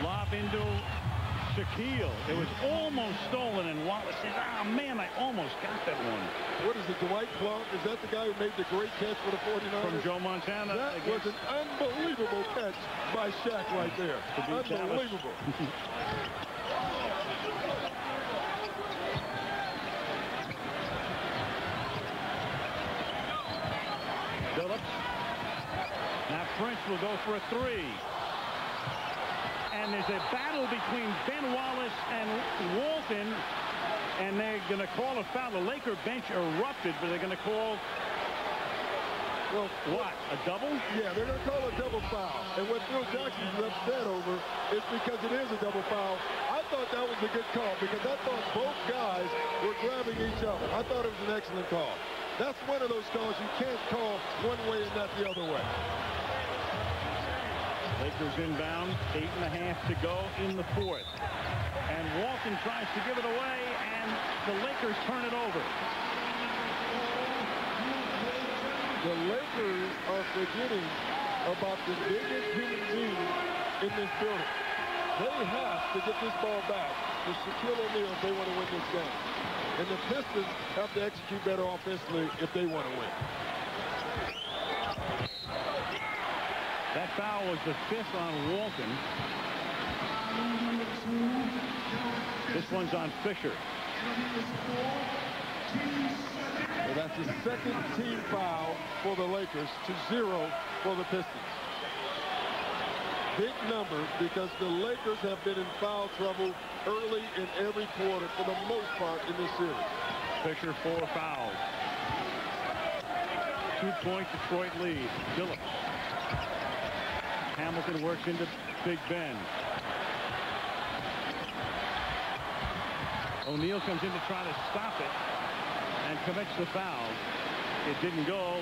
Lob into Shaquille. It was almost stolen, and Wallace said, "Ah, man, I almost got that one." What is it, Dwight Clark? Is that the guy who made the great catch for the 49ers? From Joe Montana. That was an unbelievable catch by Shaq right there. Unbelievable. Phillips. Now Prince will go for a 3. And there's a battle between Ben Wallace and Walton, and they're going to call a foul. The Laker bench erupted, but they're going to call, well, what, a double? Yeah, they're going to call a double foul. And what Phil Jackson's upset over is because it is a double foul. I thought that was a good call because I thought both guys were grabbing each other. I thought it was an excellent call. That's one of those calls you can't call one way and not the other way. Lakers inbound, 8.5 to go in the 4th. And Walton tries to give it away, and the Lakers turn it over. The Lakers are forgetting about the biggest human being in this building. They have to get this ball back to Shaquille O'Neal if they want to win this game. And the Pistons have to execute better offensively if they want to win. That foul was the 5th on Walton. This one's on Fisher. Well, that's the second team foul for the Lakers to 0 for the Pistons. Big number because the Lakers have been in foul trouble early in every quarter for the most part in this series. Fisher 4 fouls. 2-point Detroit lead. Phillips. Hamilton works into Big Ben. O'Neal comes in to try to stop it and commits the foul. It didn't go,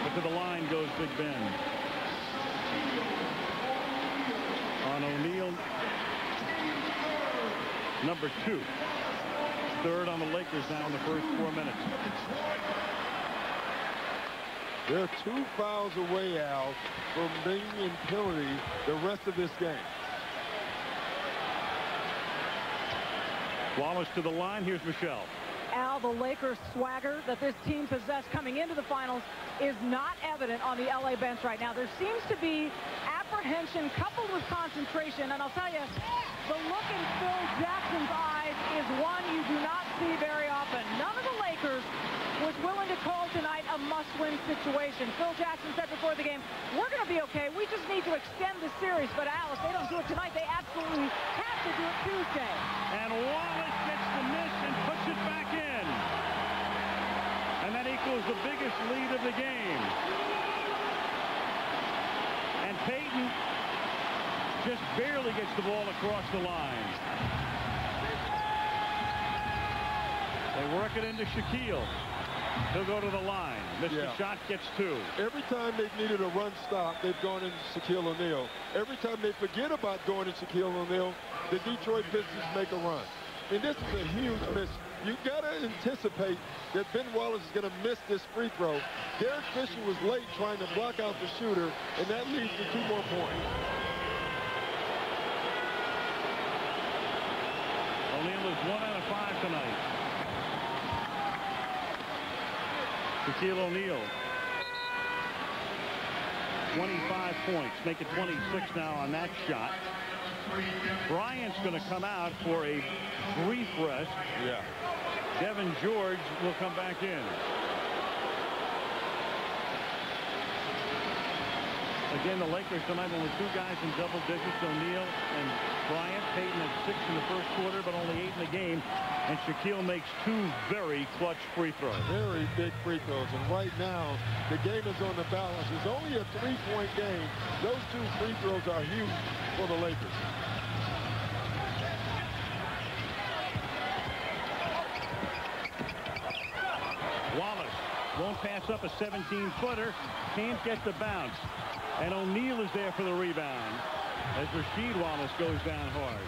but to the line goes Big Ben. On O'Neal, number 2. 3rd on the Lakers now in the first 4 minutes. They're 2 fouls away, Al, from being in penalty the rest of this game. Wallace to the line. Here's Michelle. Al, the Lakers swagger that this team possessed coming into the finals is not evident on the LA bench right now. There seems to be apprehension coupled with concentration, and I'll tell you, the look in Phil Jackson's eyes is one you do not see very often. None of the Lakers was willing to call tonight a must-win situation. Phil Jackson said before the game, we're going to be okay. We just need to extend the series. But, Al, if they don't do it tonight, they absolutely have to do it Tuesday. And Wallace gets the miss and puts it back in. And that equals the biggest lead of the game. And Payton just barely gets the ball across the line. They work it into Shaquille. He'll go to the line. Missed the shot, gets 2. Every time they've needed a run stop, they've gone into Shaquille O'Neal. Every time they forget about going to Shaquille O'Neal, the Detroit Pistons make a run. And this is a huge miss. You got to anticipate that Ben Wallace is going to miss this free throw. Derek Fisher was late trying to block out the shooter, and that leads to 2 more points. O'Neal is 1 out of 5 tonight. Shaquille O'Neal, 25 points, make it 26 now on that shot. Bryant's going to come out for a brief rest. Yeah. Devin George will come back in. Again, the Lakers tonight only 2 guys in double digits, O'Neal and Bryant. Payton at 6 in the first quarter, but only 8 in the game. And Shaquille makes 2 very clutch free throws. Very big free throws. And right now, the game is on the balance. It's only a 3-point game. Those 2 free throws are huge for the Lakers. Wallace won't pass up a 17-footer. Can't get the bounce. And O'Neal is there for the rebound as Rasheed Wallace goes down hard.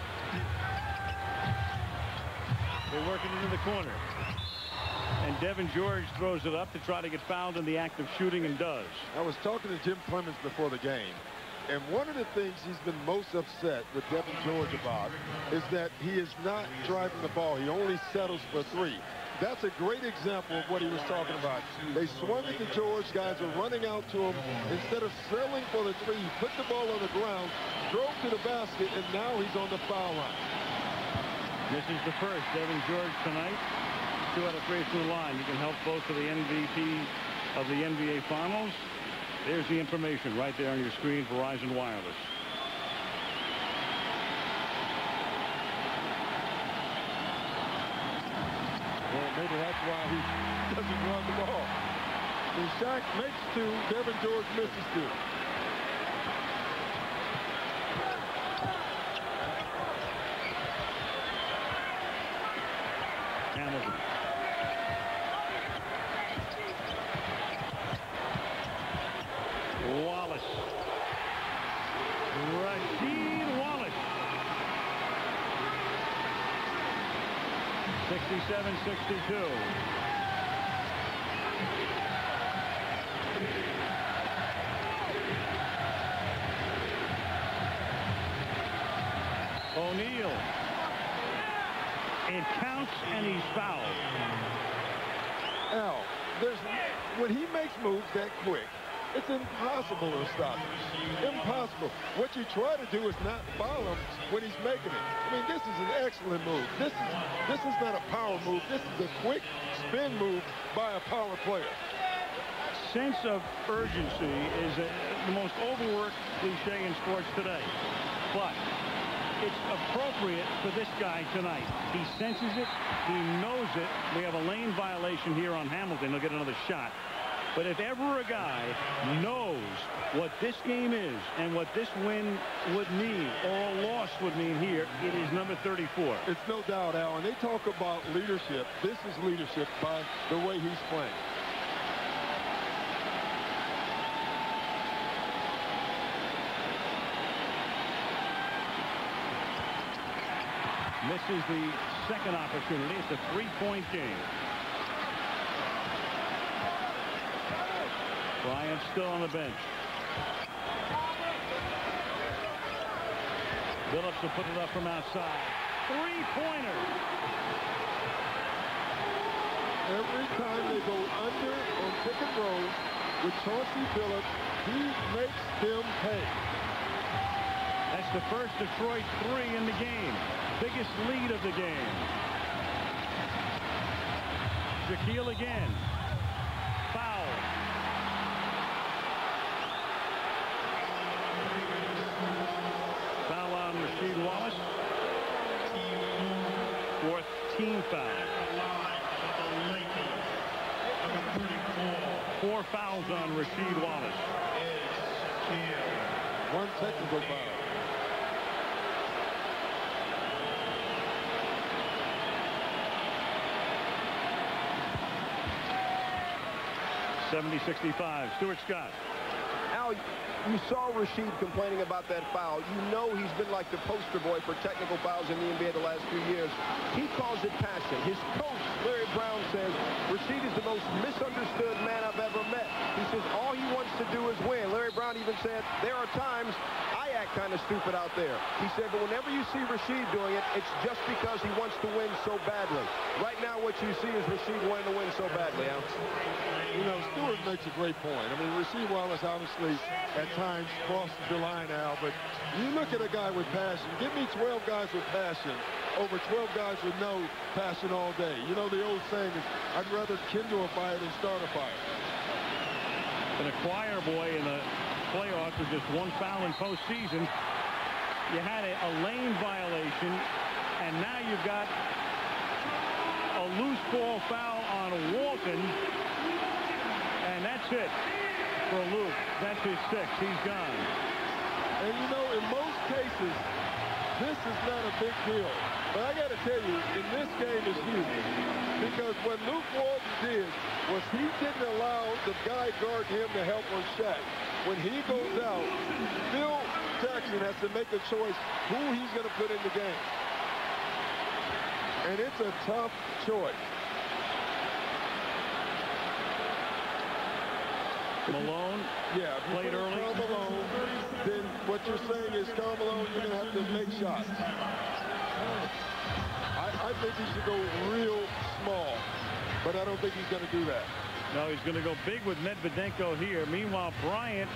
They work it into the corner. And Devin George throws it up to try to get fouled in the act of shooting, and does. I was talking to Jim Clemens before the game, and one of the things he's been most upset with Devin George about is that he is not driving the ball. He only settles for 3. That's a great example of what he was talking about. They swung it to George. Guys are running out to him. Instead of settling for the 3, he put the ball on the ground, drove to the basket, and now he's on the foul line. This is the first. Devin George tonight, 2 out of 3 through the line. You can help vote for the MVP of the NBA Finals. There's the information right there on your screen, Verizon Wireless. Well, maybe that's why he doesn't run the ball. When Shaq makes 2, Devin George misses 2. Hamilton. Wallace. Rasheed Wallace. 67-62. O'Neal. It counts, and he's fouled. Al, when he makes moves that quick, it's impossible to stop him. Impossible. What you try to do is not foul him when he's making it. I mean, this is an excellent move. This is not a power move. This is a quick spin move by a power player. Sense of urgency is the most overworked cliche in sports today. But it's appropriate for this guy tonight. He senses it. He knows it. We have a lane violation here on Hamilton. He'll get another shot. But if ever a guy knows what this game is and what this win would mean or a loss would mean here, it is number 34. It's no doubt, Al. And they talk about leadership. This is leadership by the way he's playing. Misses the second opportunity. It's a 3-point game. Bryant still on the bench. Phillips will put it up from outside. 3-pointer. Every time they go under on pick and roll with Chauncey Phillips, he makes them pay. That's the first Detroit 3 in the game. Biggest lead of the game. Shaquille again. Foul. Foul on Rasheed Wallace. 4th team foul. 4 fouls on Rasheed Wallace. 1 technical foul. 70-65. Stuart Scott. Al, you saw Rasheed complaining about that foul. You know he's been like the poster boy for technical fouls in the NBA the last few years. He calls it passion. His coach, Larry Brown, says Rasheed is the most misunderstood man I've ever met. He says all he wants to do is win. Larry Brown even said, there are times I act kind of stupid out there. He said, but whenever you see Rasheed doing it, it's just because he wants to win so badly. Right now, what you see is Rasheed wanting to win so badly, Al. You know, Stewart makes a great point. I mean, Rasheed Wallace obviously at times crosses the line, Al, but you look at a guy with passion. Give me 12 guys with passion over 12 guys with no passion all day. You know, the old saying is, I'd rather kindle a fire than start a fire. And a choir boy in the playoffs with just one foul in postseason. You had a lane violation, and now you've got a loose ball foul on Walton. And that's it for Luke. That's his 6th. He's gone. And you know, in most cases, this is not a big deal. But I got to tell you, in this game is huge. Because what Luke Walton did was he didn't allow the guy guarding him to help on Shaq. When he goes out, Phil Jackson has to make a choice who he's going to put in the game. And it's a tough choice. Malone, yeah, played early. Karl Malone, then what you're saying is Karl Malone, you're going to have to make shots. I think he should go real small, but I don't think he's going to do that. No, he's going to go big with Medvedenko here. Meanwhile, Bryant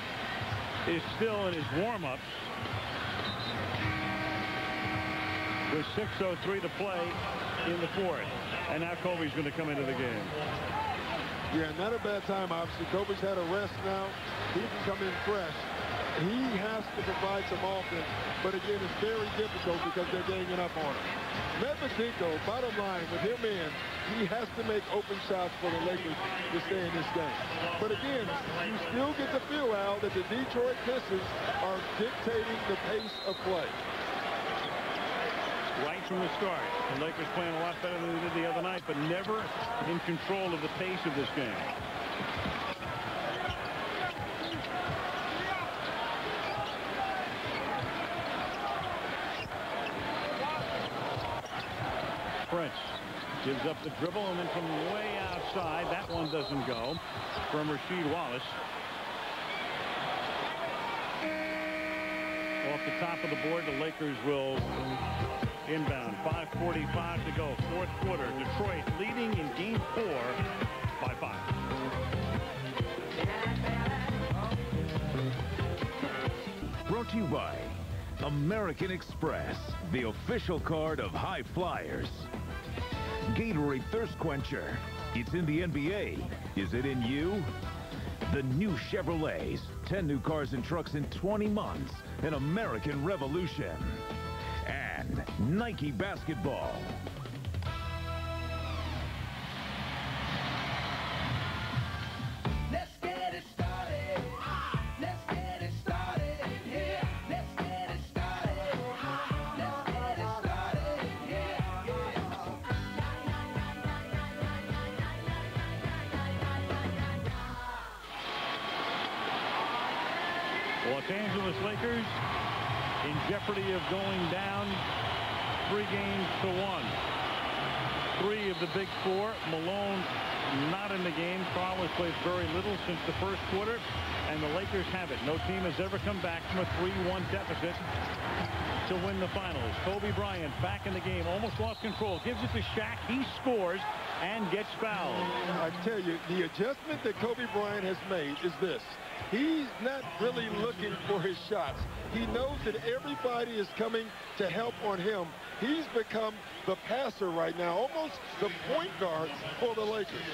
is still in his warm-ups. With 6:03 to play in the 4th. And now Kobe's going to come into the game. Yeah, not a bad time, obviously. Kobe's had a rest now. He can come in fresh. He has to provide some offense, but again, it's very difficult because they're ganging up on him. Medvedenko, bottom line, with him in, he has to make open shots for the Lakers to stay in this game. But again, you still get the feel, Al, that the Detroit Pistons are dictating the pace of play. Right from the start. The Lakers playing a lot better than they did the other night, but never in control of the pace of this game. Prince gives up the dribble, and then from way outside, that one doesn't go from Rasheed Wallace. Off the top of the board, the Lakers will inbound. 5:45 to go, 4th quarter. Detroit leading in game 4 by 5. Brought to you by American Express, the official card of high flyers. Gatorade Thirst Quencher. It's in the NBA. Is it in you? The new Chevrolets. 10 new cars and trucks in 20 months. An American revolution. And Nike basketball. Let's get it started. Let's get it started in here. Let's get it started. Let's get it started in here. Los Angeles Lakers in jeopardy of going down 3 games to 1. 3 of the big 4. Malone not in the game. Carl has played very little since the 1st quarter, and the Lakers have it. No team has ever come back from a 3-1 deficit to win the finals. Kobe Bryant back in the game, almost lost control, gives it to Shaq. He scores and gets fouled. I tell you, the adjustment that Kobe Bryant has made is this. He's not really looking for his shots. He knows that everybody is coming to help on him. He's become the passer right now, almost the point guard for the Lakers.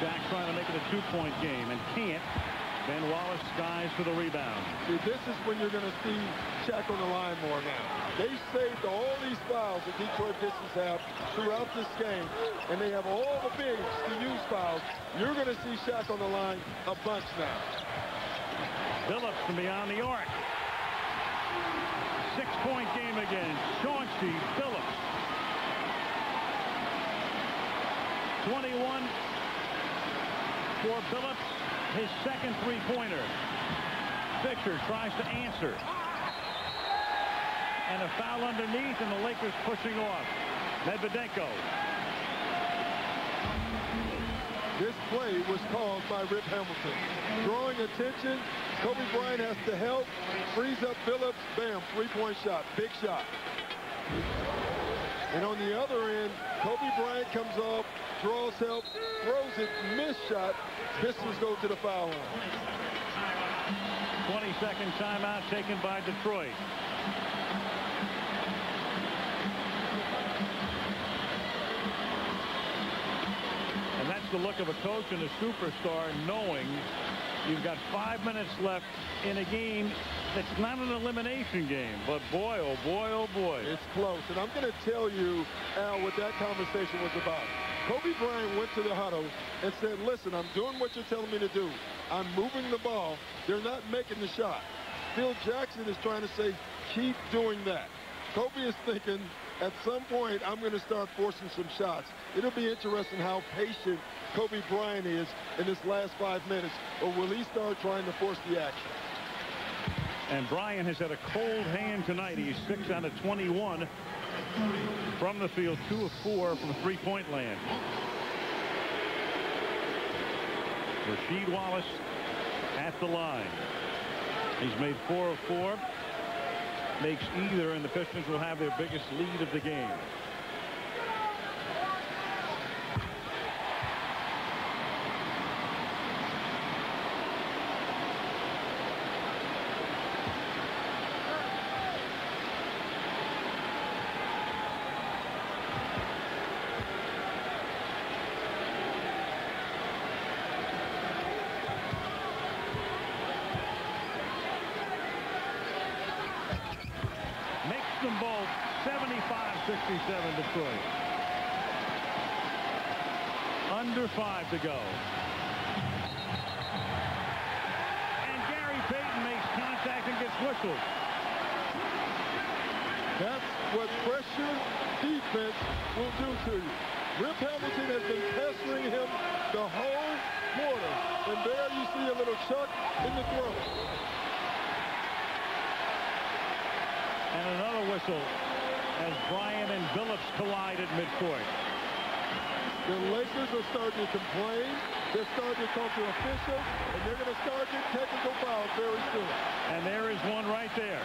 Shaq trying to make it a 2-point game and can't. Ben Wallace skies for the rebound. See, this is when you're going to see Shaq on the line more now. They saved all these fouls that Detroit Pistons have throughout this game, and they have all the bigs to use fouls. You're going to see Shaq on the line a bunch now. Phillips from beyond the arc. 6-point game again. Chauncey Phillips. for Billups, his second three-pointer. Fisher tries to answer. And a foul underneath, and the Lakers pushing off. Medvedenko. This play was called by Rip Hamilton. Drawing attention, Kobe Bryant has to help, frees up Billups, bam, three-point shot, big shot. And on the other end, Kobe Bryant comes off, draws help, throws it, missed shot. Pistons go to the foul line. 20-second timeout taken by Detroit. And that's the look of a coach and a superstar, knowing you've got 5 minutes left in a game that's not an elimination game. But boy, oh boy, oh boy. It's close. And I'm going to tell you, Al, what that conversation was about. Kobe Bryant went to the huddle and said, listen, I'm doing what you're telling me to do. I'm moving the ball. They're not making the shot. Phil Jackson is trying to say, keep doing that. Kobe is thinking, at some point, I'm going to start forcing some shots. It'll be interesting how patient Kobe Bryant is in this last 5 minutes, or will he start trying to force the action? And Bryant has had a cold hand tonight. He's 6 out of 21 from the field, 2 of 4 from three-point land. Rasheed Wallace at the line. He's made 4 of 4. Makes either, and the Pistons will have their biggest lead of the game. Makes them both 75-67 Detroit. Under 5 to go. And Gary Payton makes contact and gets whistled. That's what pressure defense will do to you. Rip Hamilton has been pestering him the whole quarter. And there you see a little chuck in the throat. And another whistle as Bryant and Billups collide at midcourt. The Lakers are starting to complain. They're starting to talk to officials, and they're going to start getting technical fouls very soon. And there is one right there.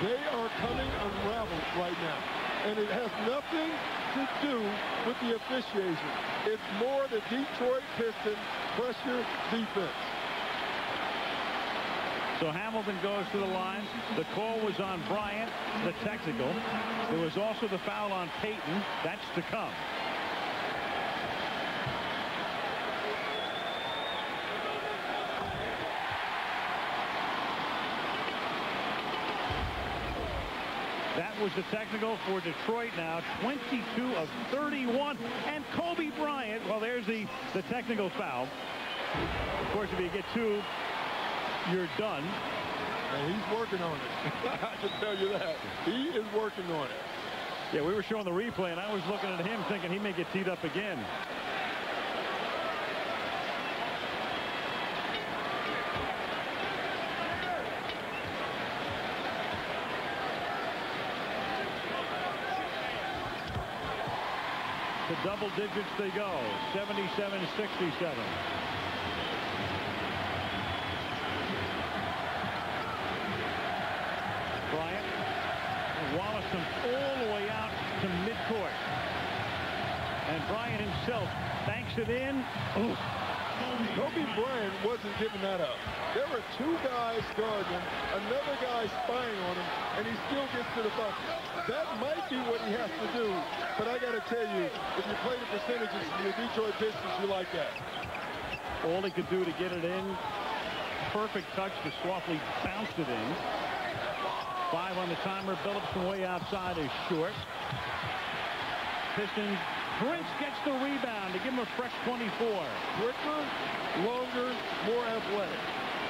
They are coming unraveled right now. And it has nothing to do with the officiation. It's more the Detroit Pistons pressure defense. So Hamilton goes to the line. The call was on Bryant, the technical. There was also the foul on Payton. That's to come. That was the technical for Detroit now. 22 of 31. And Kobe Bryant, well, there's the technical foul. Of course, if you get 2, you're done. And he's working on it. I can tell you that. He is working on it. Yeah, we were showing the replay, and I was looking at him thinking he may get teed up again. To double digits they go, 77-67. Bryant and Wallace comes all the way out to midcourt. And Bryant himself banks it in. Ooh. Kobe Bryant wasn't giving that up. There were 2 guys guarding him, another guy spying on him, and he still gets to the bucket. That might be what he has to do, but I got to tell you, if you play the percentages in the Detroit Pistons, you like that. All he could do to get it in. Perfect touch to softly bounce it in. 5 on the timer. Billups from way outside is short. Pistons. Prince gets the rebound to give him a fresh 24. Quicker, longer, more athletic.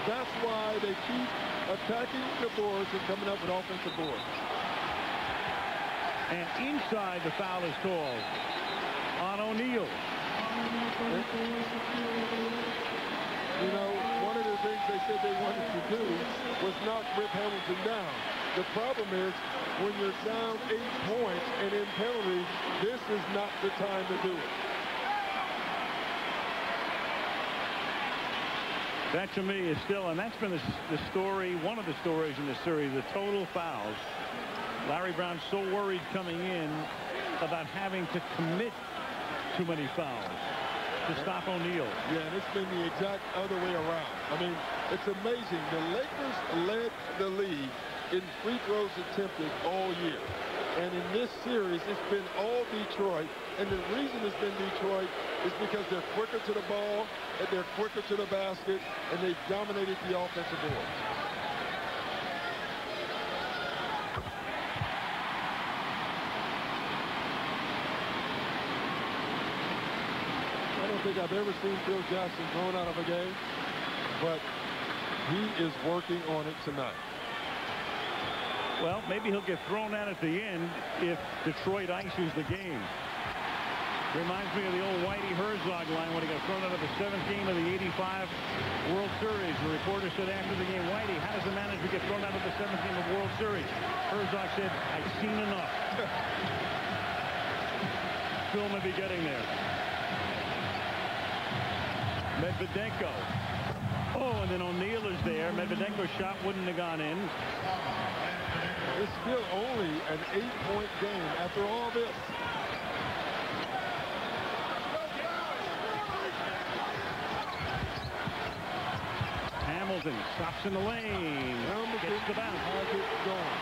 That's why they keep attacking the boards and coming up with offensive boards. And inside, the foul is called on O'Neal. You know, one of the things they said they wanted to do was knock Rip Hamilton down. The problem is when you're down 8 points and in penalties, this is not the time to do it. That to me is still, and that's been the story, one of the stories in this series, the total fouls. Larry Brown so worried coming in about having to commit too many fouls to stop O'Neal. Yeah, and it's been the exact other way around. I mean, it's amazing. The Lakers led the league in free throws attempted all year. And in this series, it's been all Detroit. And the reason it's been Detroit is because they're quicker to the ball, and they're quicker to the basket, and they've dominated the offensive boards. I don't think I've ever seen Phil Jackson thrown out of a game, but he is working on it tonight. Well, maybe he'll get thrown out at the end if Detroit ices the game. Reminds me of the old Whitey Herzog line when he got thrown out of the 7th game of the '85 World Series. The reporter said after the game, Whitey, how does the manager get thrown out of the 7th game of World Series? Herzog said, I've seen enough. Phil may be getting there. Medvedenko. Oh, and then O'Neal is there. Medvedenko's shot wouldn't have gone in. It's still only an 8-point game after all this. Hamilton stops in the lane. Hamilton gets the bounce. has it going.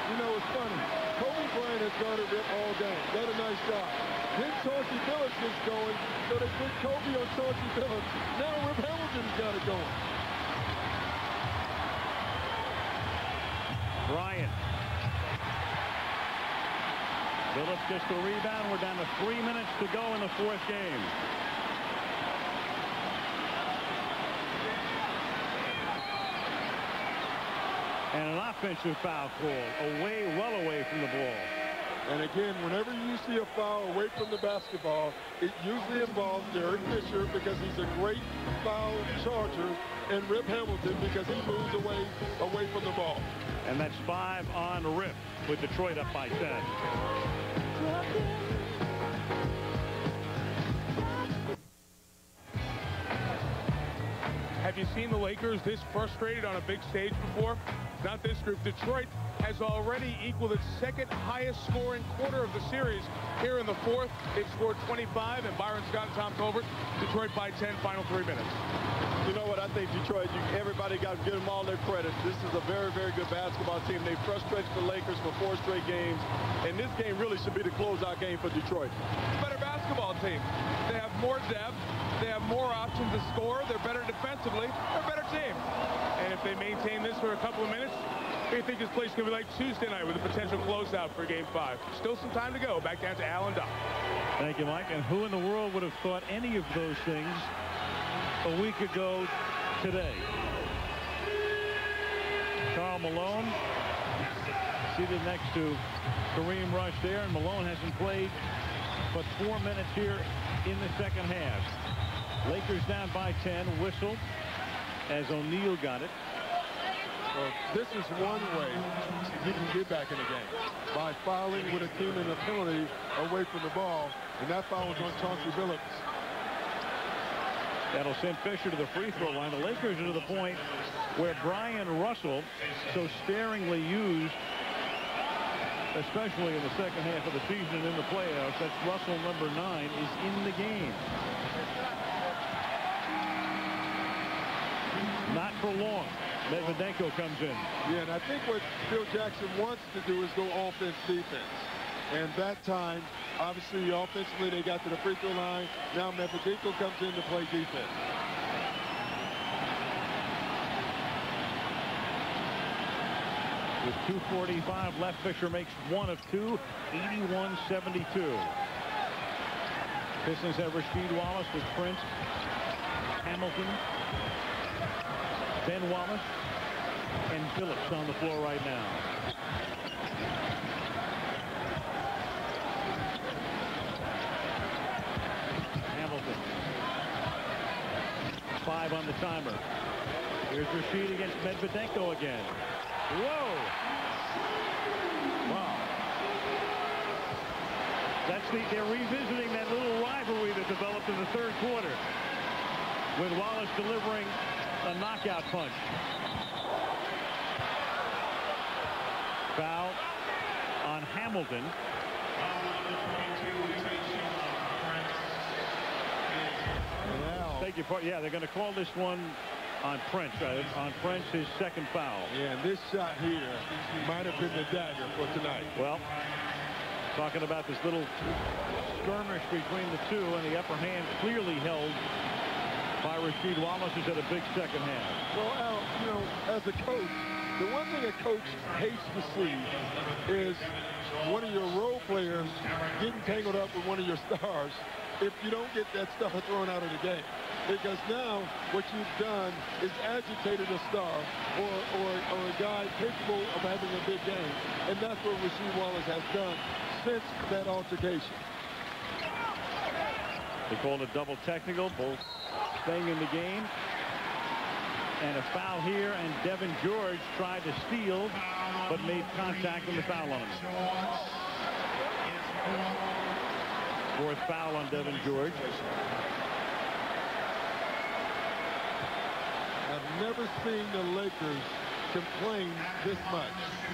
You know, it's funny. Kobe Bryant has guarded Rip all game. Done a nice job. Then Chauncey Billups gets going, so they put Kobe on Chauncey Billups. Now Rip Hamilton's got it going. Bryant. Billups gets the rebound. We're down to 3 minutes to go in the 4th game. And an offensive foul call well away from the ball. And again, whenever you see a foul away from the basketball, it usually involves Derek Fisher because he's a great foul charger, and Rip Hamilton because he moves away from the ball. And that's 5 on Rip with Detroit up by 10. Have you seen the Lakers this frustrated on a big stage before? Not this group. Detroit has already equaled its 2nd highest scoring quarter of the series. Here in the 4th, they've scored 25, and Byron Scott and Tom Colbert, Detroit by 10, final 3 minutes. You know what? I think Detroit, everybody got to give them all their credit. This is a very, very good basketball team. They frustrated the Lakers for 4 straight games, and this game really should be the closeout game for Detroit. Better basketball team. They have more depth. They have more options to score. They're better defensively. They're a better team. And if they maintain this for a couple of minutes, we think this place is going to be like Tuesday night with a potential closeout for Game 5. Still some time to go. Back down to Al and Doc. Thank you, Mike. And who in the world would have thought any of those things a week ago today? Karl Malone seated next to Kareem Rush there, and Malone hasn't played but 4 minutes here in the 2nd half. Lakers down by 10. Whistle as O'Neal got it. Well, this is one way you can get back in the game, by fouling with a team in a penalty away from the ball, and that foul was on Chauncey Billups. That'll send Fisher to the free throw line. The Lakers are to the point where Brian Russell, so sparingly used, especially in the 2nd half of the season and in the playoffs, that's Russell number 9, is in the game. Not for long. Medvedenko comes in. Yeah, and I think what Phil Jackson wants to do is go offense-defense. And that time, obviously, offensively, they got to the free throw line. Now Medvedenko comes in to play defense. With 2:45 left, Fisher makes 1 of 2, 81-72. Pistons have Rasheed Wallace with Prince, Hamilton, Ben Wallace, and Billups on the floor right now. Hamilton on the timer. Here's Rashid against Medvedenko again. Whoa! Wow. They're revisiting that little rivalry that developed in the third quarter, with Wallace delivering a knockout punch. Foul on Hamilton. Thank you. Yeah, they're going to call this one on Prince. On Prince, his second foul. Yeah, and this shot here might have been the dagger for tonight. Well, talking about this little skirmish between the two, and the upper hand clearly held by Rasheed Wallace, who's had a big second half. Well, Al, you know, as a coach, the one thing a coach hates to see is one of your role players getting tangled up with one of your stars if you don't get that star thrown out of the game. Because now what you've done is agitated a star or a guy capable of having a big game. And that's what Rasheed Wallace has done since that altercation. They called a double technical, both staying in the game. And a foul here, and Devin George tried to steal, but made contact with the foul on him. Fourth foul on Devin George. I've never seen the Lakers complain this much.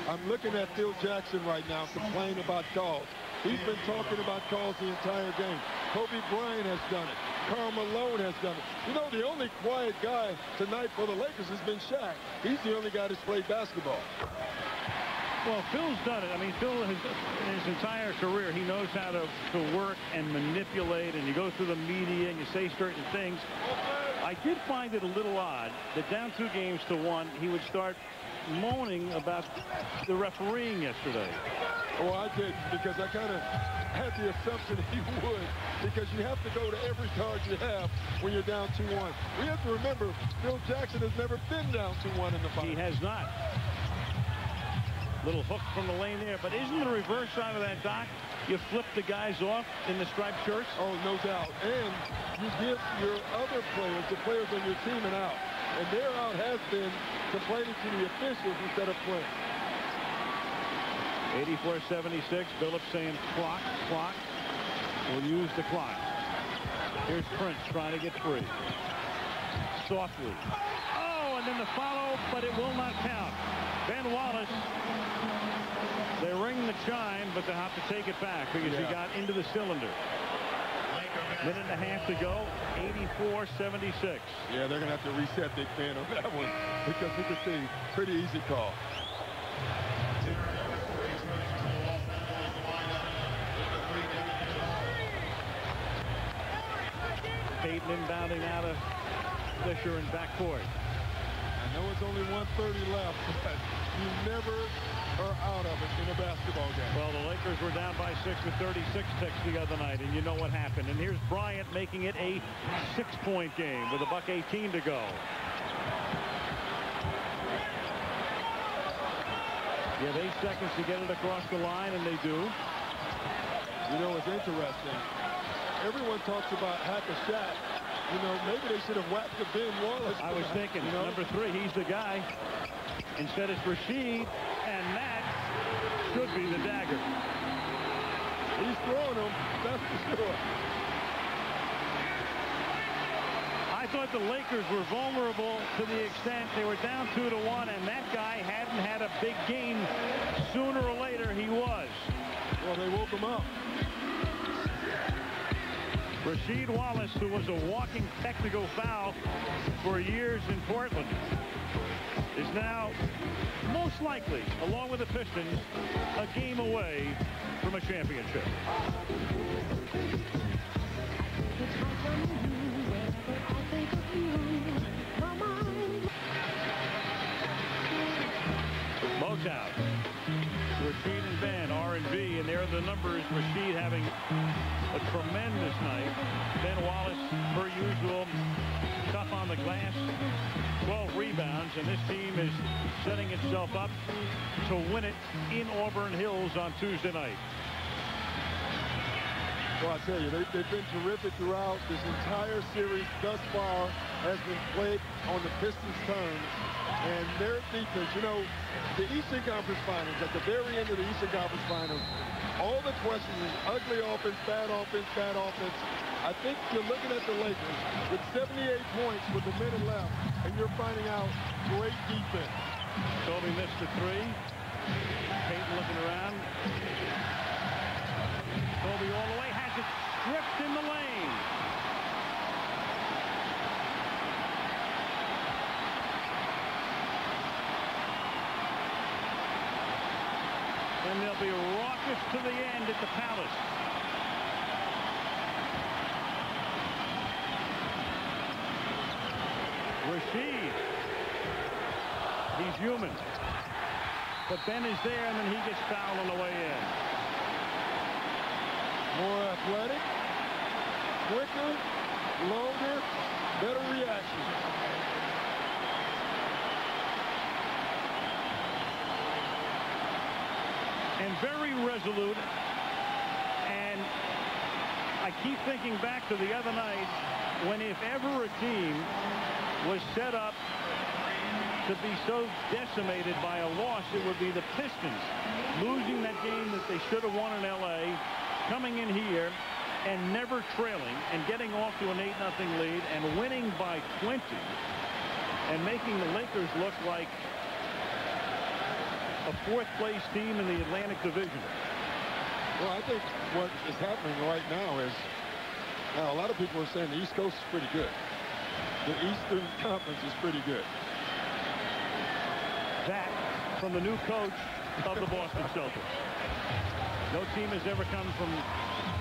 I'm looking at Phil Jackson right now complain about calls. He's been talking about calls the entire game. Kobe Bryant has done it. Karl Malone has done it. You know, the only quiet guy tonight for the Lakers has been Shaq. He's the only guy that's played basketball. Well, Phil's done it. I mean, Phil has, in his entire career, he knows how to work and manipulate, and you go through the media and you say certain things. I did find it a little odd that down 2-1, he would start moaning about the refereeing yesterday. Well, I didn't, because I kind of had the assumption he would, because you have to go to every card you have when you're down 2-1. We have to remember, Phil Jackson has never been down 2-1 in the final. He has not. Little hook from the lane there, but isn't the reverse side of that, Doc? You flip the guys off in the striped shirts? Oh, no doubt. And you give your other players, the players on your team, an out. And their out has been complaining to the officials instead of playing. 84-76. Billups saying clock. We'll use the clock. Here's Prince trying to get free. Softly. Oh, and then the follow, but it will not count. Ben Wallace, they ring the chime, but they'll have to take it back because he got into the cylinder. Minute and a half to go, 84-76. Yeah, they're going to have to reset Big Fan on that one because we can see pretty easy call. Payton inbounding out of Fisher in backcourt. I know it's only 1:30 left, but you never are out of it in a basketball game. Well, the Lakers were down by 6 with 36 ticks the other night, and you know what happened. And here's Bryant making it a 6-point game with $1:18 to go. You have 8 seconds to get it across the line, and they do. You know, it's interesting. Everyone talks about Hack-a-Shaq. You know, maybe they should have whacked the Ben Wallace. I was thinking, you know? Number 3, he's the guy. Instead it's Rasheed, and that should be the dagger. He's throwing them, that's for sure. I thought the Lakers were vulnerable to the extent they were down 2-1, and that guy hadn't had a big game. Sooner or later, he was. Well, they woke him up. Rasheed Wallace, who was a walking technical foul for years in Portland, is now most likely, along with the Pistons, a game away from a championship. Motown. Rasheed and Ben, R&B, and there are the numbers. Rasheed having a tremendous night. Ben Wallace, per usual, tough on the glass, 12 rebounds, and this team is setting itself up to win it in Auburn Hills on Tuesday night. Well, I tell you, they've been terrific throughout this entire series thus far, has been played on the Pistons' terms, and their defense, you know, the Eastern Conference Finals, at the very end of the Eastern Conference Finals, all the questions is ugly offense, bad offense, bad offense. I think you're looking at the Lakers with 78 points with a minute left, and you're finding out great defense. Kobe missed the three. Peyton looking around. Kobe all the way, has it stripped in the lane. And they'll be raucous to the end at the Palace. Rashid. He's human. But Ben is there, and then he gets fouled on the way in. More athletic, quicker, longer, better reaction. And very resolute. And I keep thinking back to the other night when if ever a team was set up to be so decimated by a loss, it would be the Pistons. Losing that game that they should have won in L.A., coming in here and never trailing and getting off to an 8-0 lead and winning by 20 and making the Lakers look like a fourth-place team in the Atlantic Division. Well, I think what is happening right now is, now a lot of people are saying the East Coast is pretty good. The Eastern Conference is pretty good. That from the new coach of the Boston Celtics. No team has ever come from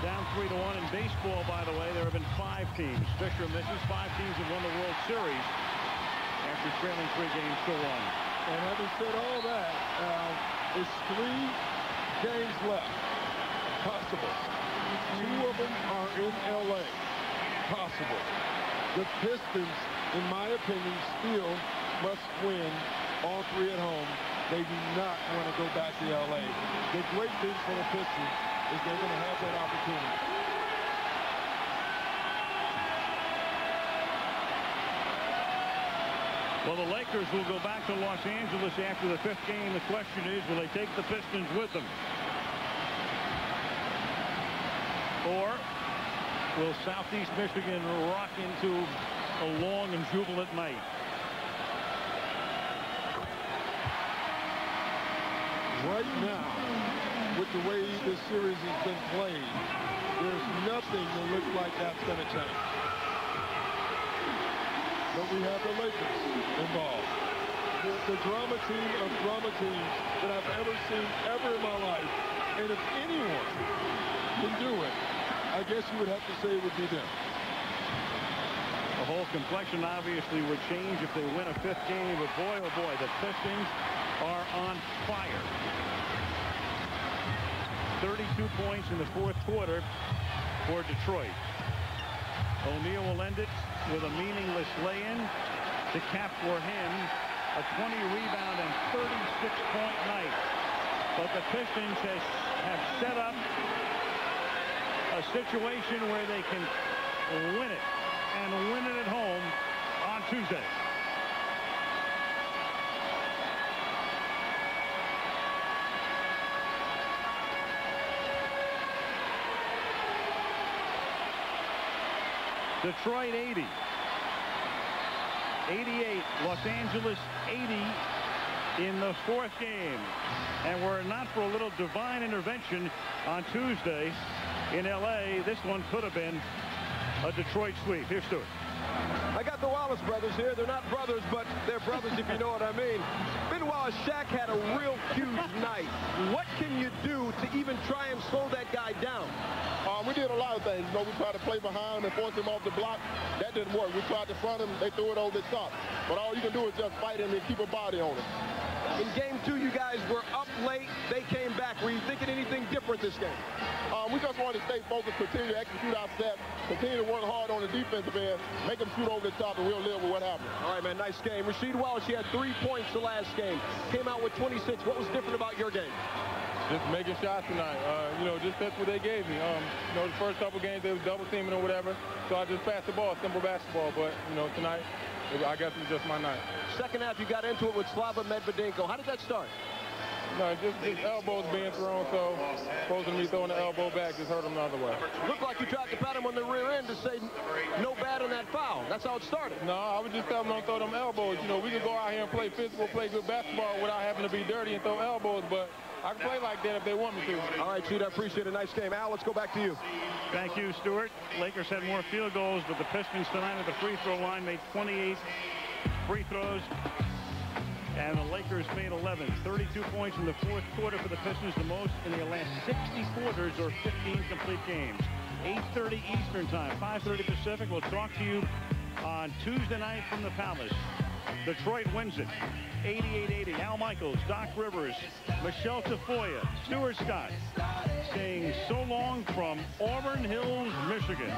down 3-1 in baseball, by the way. There have been 5 teams. Fisher misses. 5 teams have won the World Series after trailing 3 games to 1. And having said all that, it's 3 games left. Possible. 2 of them are in L.A. Possible. The Pistons, in my opinion, still must win all 3 at home. They do not want to go back to L.A. The great thing for the Pistons is they're going to have that opportunity. Well, the Lakers will go back to Los Angeles after the 5th game. The question is, will they take the Pistons with them? Or will Southeast Michigan rock into a long and jubilant night? Right now, with the way this series has been played, there's nothing that looks like that's going to change. But we have the Lakers involved. The drama team of drama teams that I've ever seen ever in my life. And if anyone can do it, I guess you would have to say it would be them. The whole complexion obviously would change if they win a 5th game, but boy, oh boy, the Pistons are on fire. 32 points in the 4th quarter for Detroit. O'Neal will end it with a meaningless lay-in to cap for him a 20-rebound and 36-point night. But the Pistons have set up a situation where they can win it, and win it at home on Tuesday. Detroit 80. 88. Los Angeles 80 in the 4th game. And were it not for a little divine intervention on Tuesday in L.A., this one could have been a Detroit sweep. Here's Stuart. I got the Wallace brothers here. They're not brothers, but they're brothers if you know what I mean. Ben Wallace, Shaq had a real huge night. What can you do to even try and slow that guy down? We did a lot of things. You know, we tried to play behind him and force him off the block. That didn't work. We tried to front him. They threw it over the top. But all you can do is just fight him and keep a body on him. In game 2, you guys were up late. They came back. Were you thinking anything different this game? We just wanted to stay focused, continue to execute our steps, continue to work hard on the defensive end, make them shoot over the top, and we'll live with what happens. All right, man, nice game. Rasheed Wallace, he had 3 points the last game. Came out with 26. What was different about your game? Just making shots tonight. You know, just that's what they gave me. You know, the first couple games they was double teaming or whatever, so I just passed the ball, simple basketball. But you know, tonight, I guess it was just my night. Second half, you got into it with Slava Medvedenko. How did that start? No, just elbows being thrown, so supposed to be throwing the elbow back, just hurt him the other way. Looked like you tried to pat him on the rear end to say no bad on that foul. That's how it started. No, I would just tell him don't throw them elbows. You know, we could go out here and play physical, play good basketball without having to be dirty and throw elbows, but I can play like that if they want me to. All right, Cheat, I appreciate a nice game. Al, let's go back to you. Thank you, Stuart. Lakers had more field goals, but the Pistons tonight at the free throw line made 28 free throws. And the Lakers made 11. 32 points in the fourth quarter for the Pistons, the most in the last 60 quarters or 15 complete games. 8:30 Eastern time, 5:30 Pacific. We'll talk to you on Tuesday night from the Palace. Detroit wins it. 88-80. Al Michaels, Doc Rivers, Michelle Tafoya, Stuart Scott saying so long from Auburn Hills, Michigan.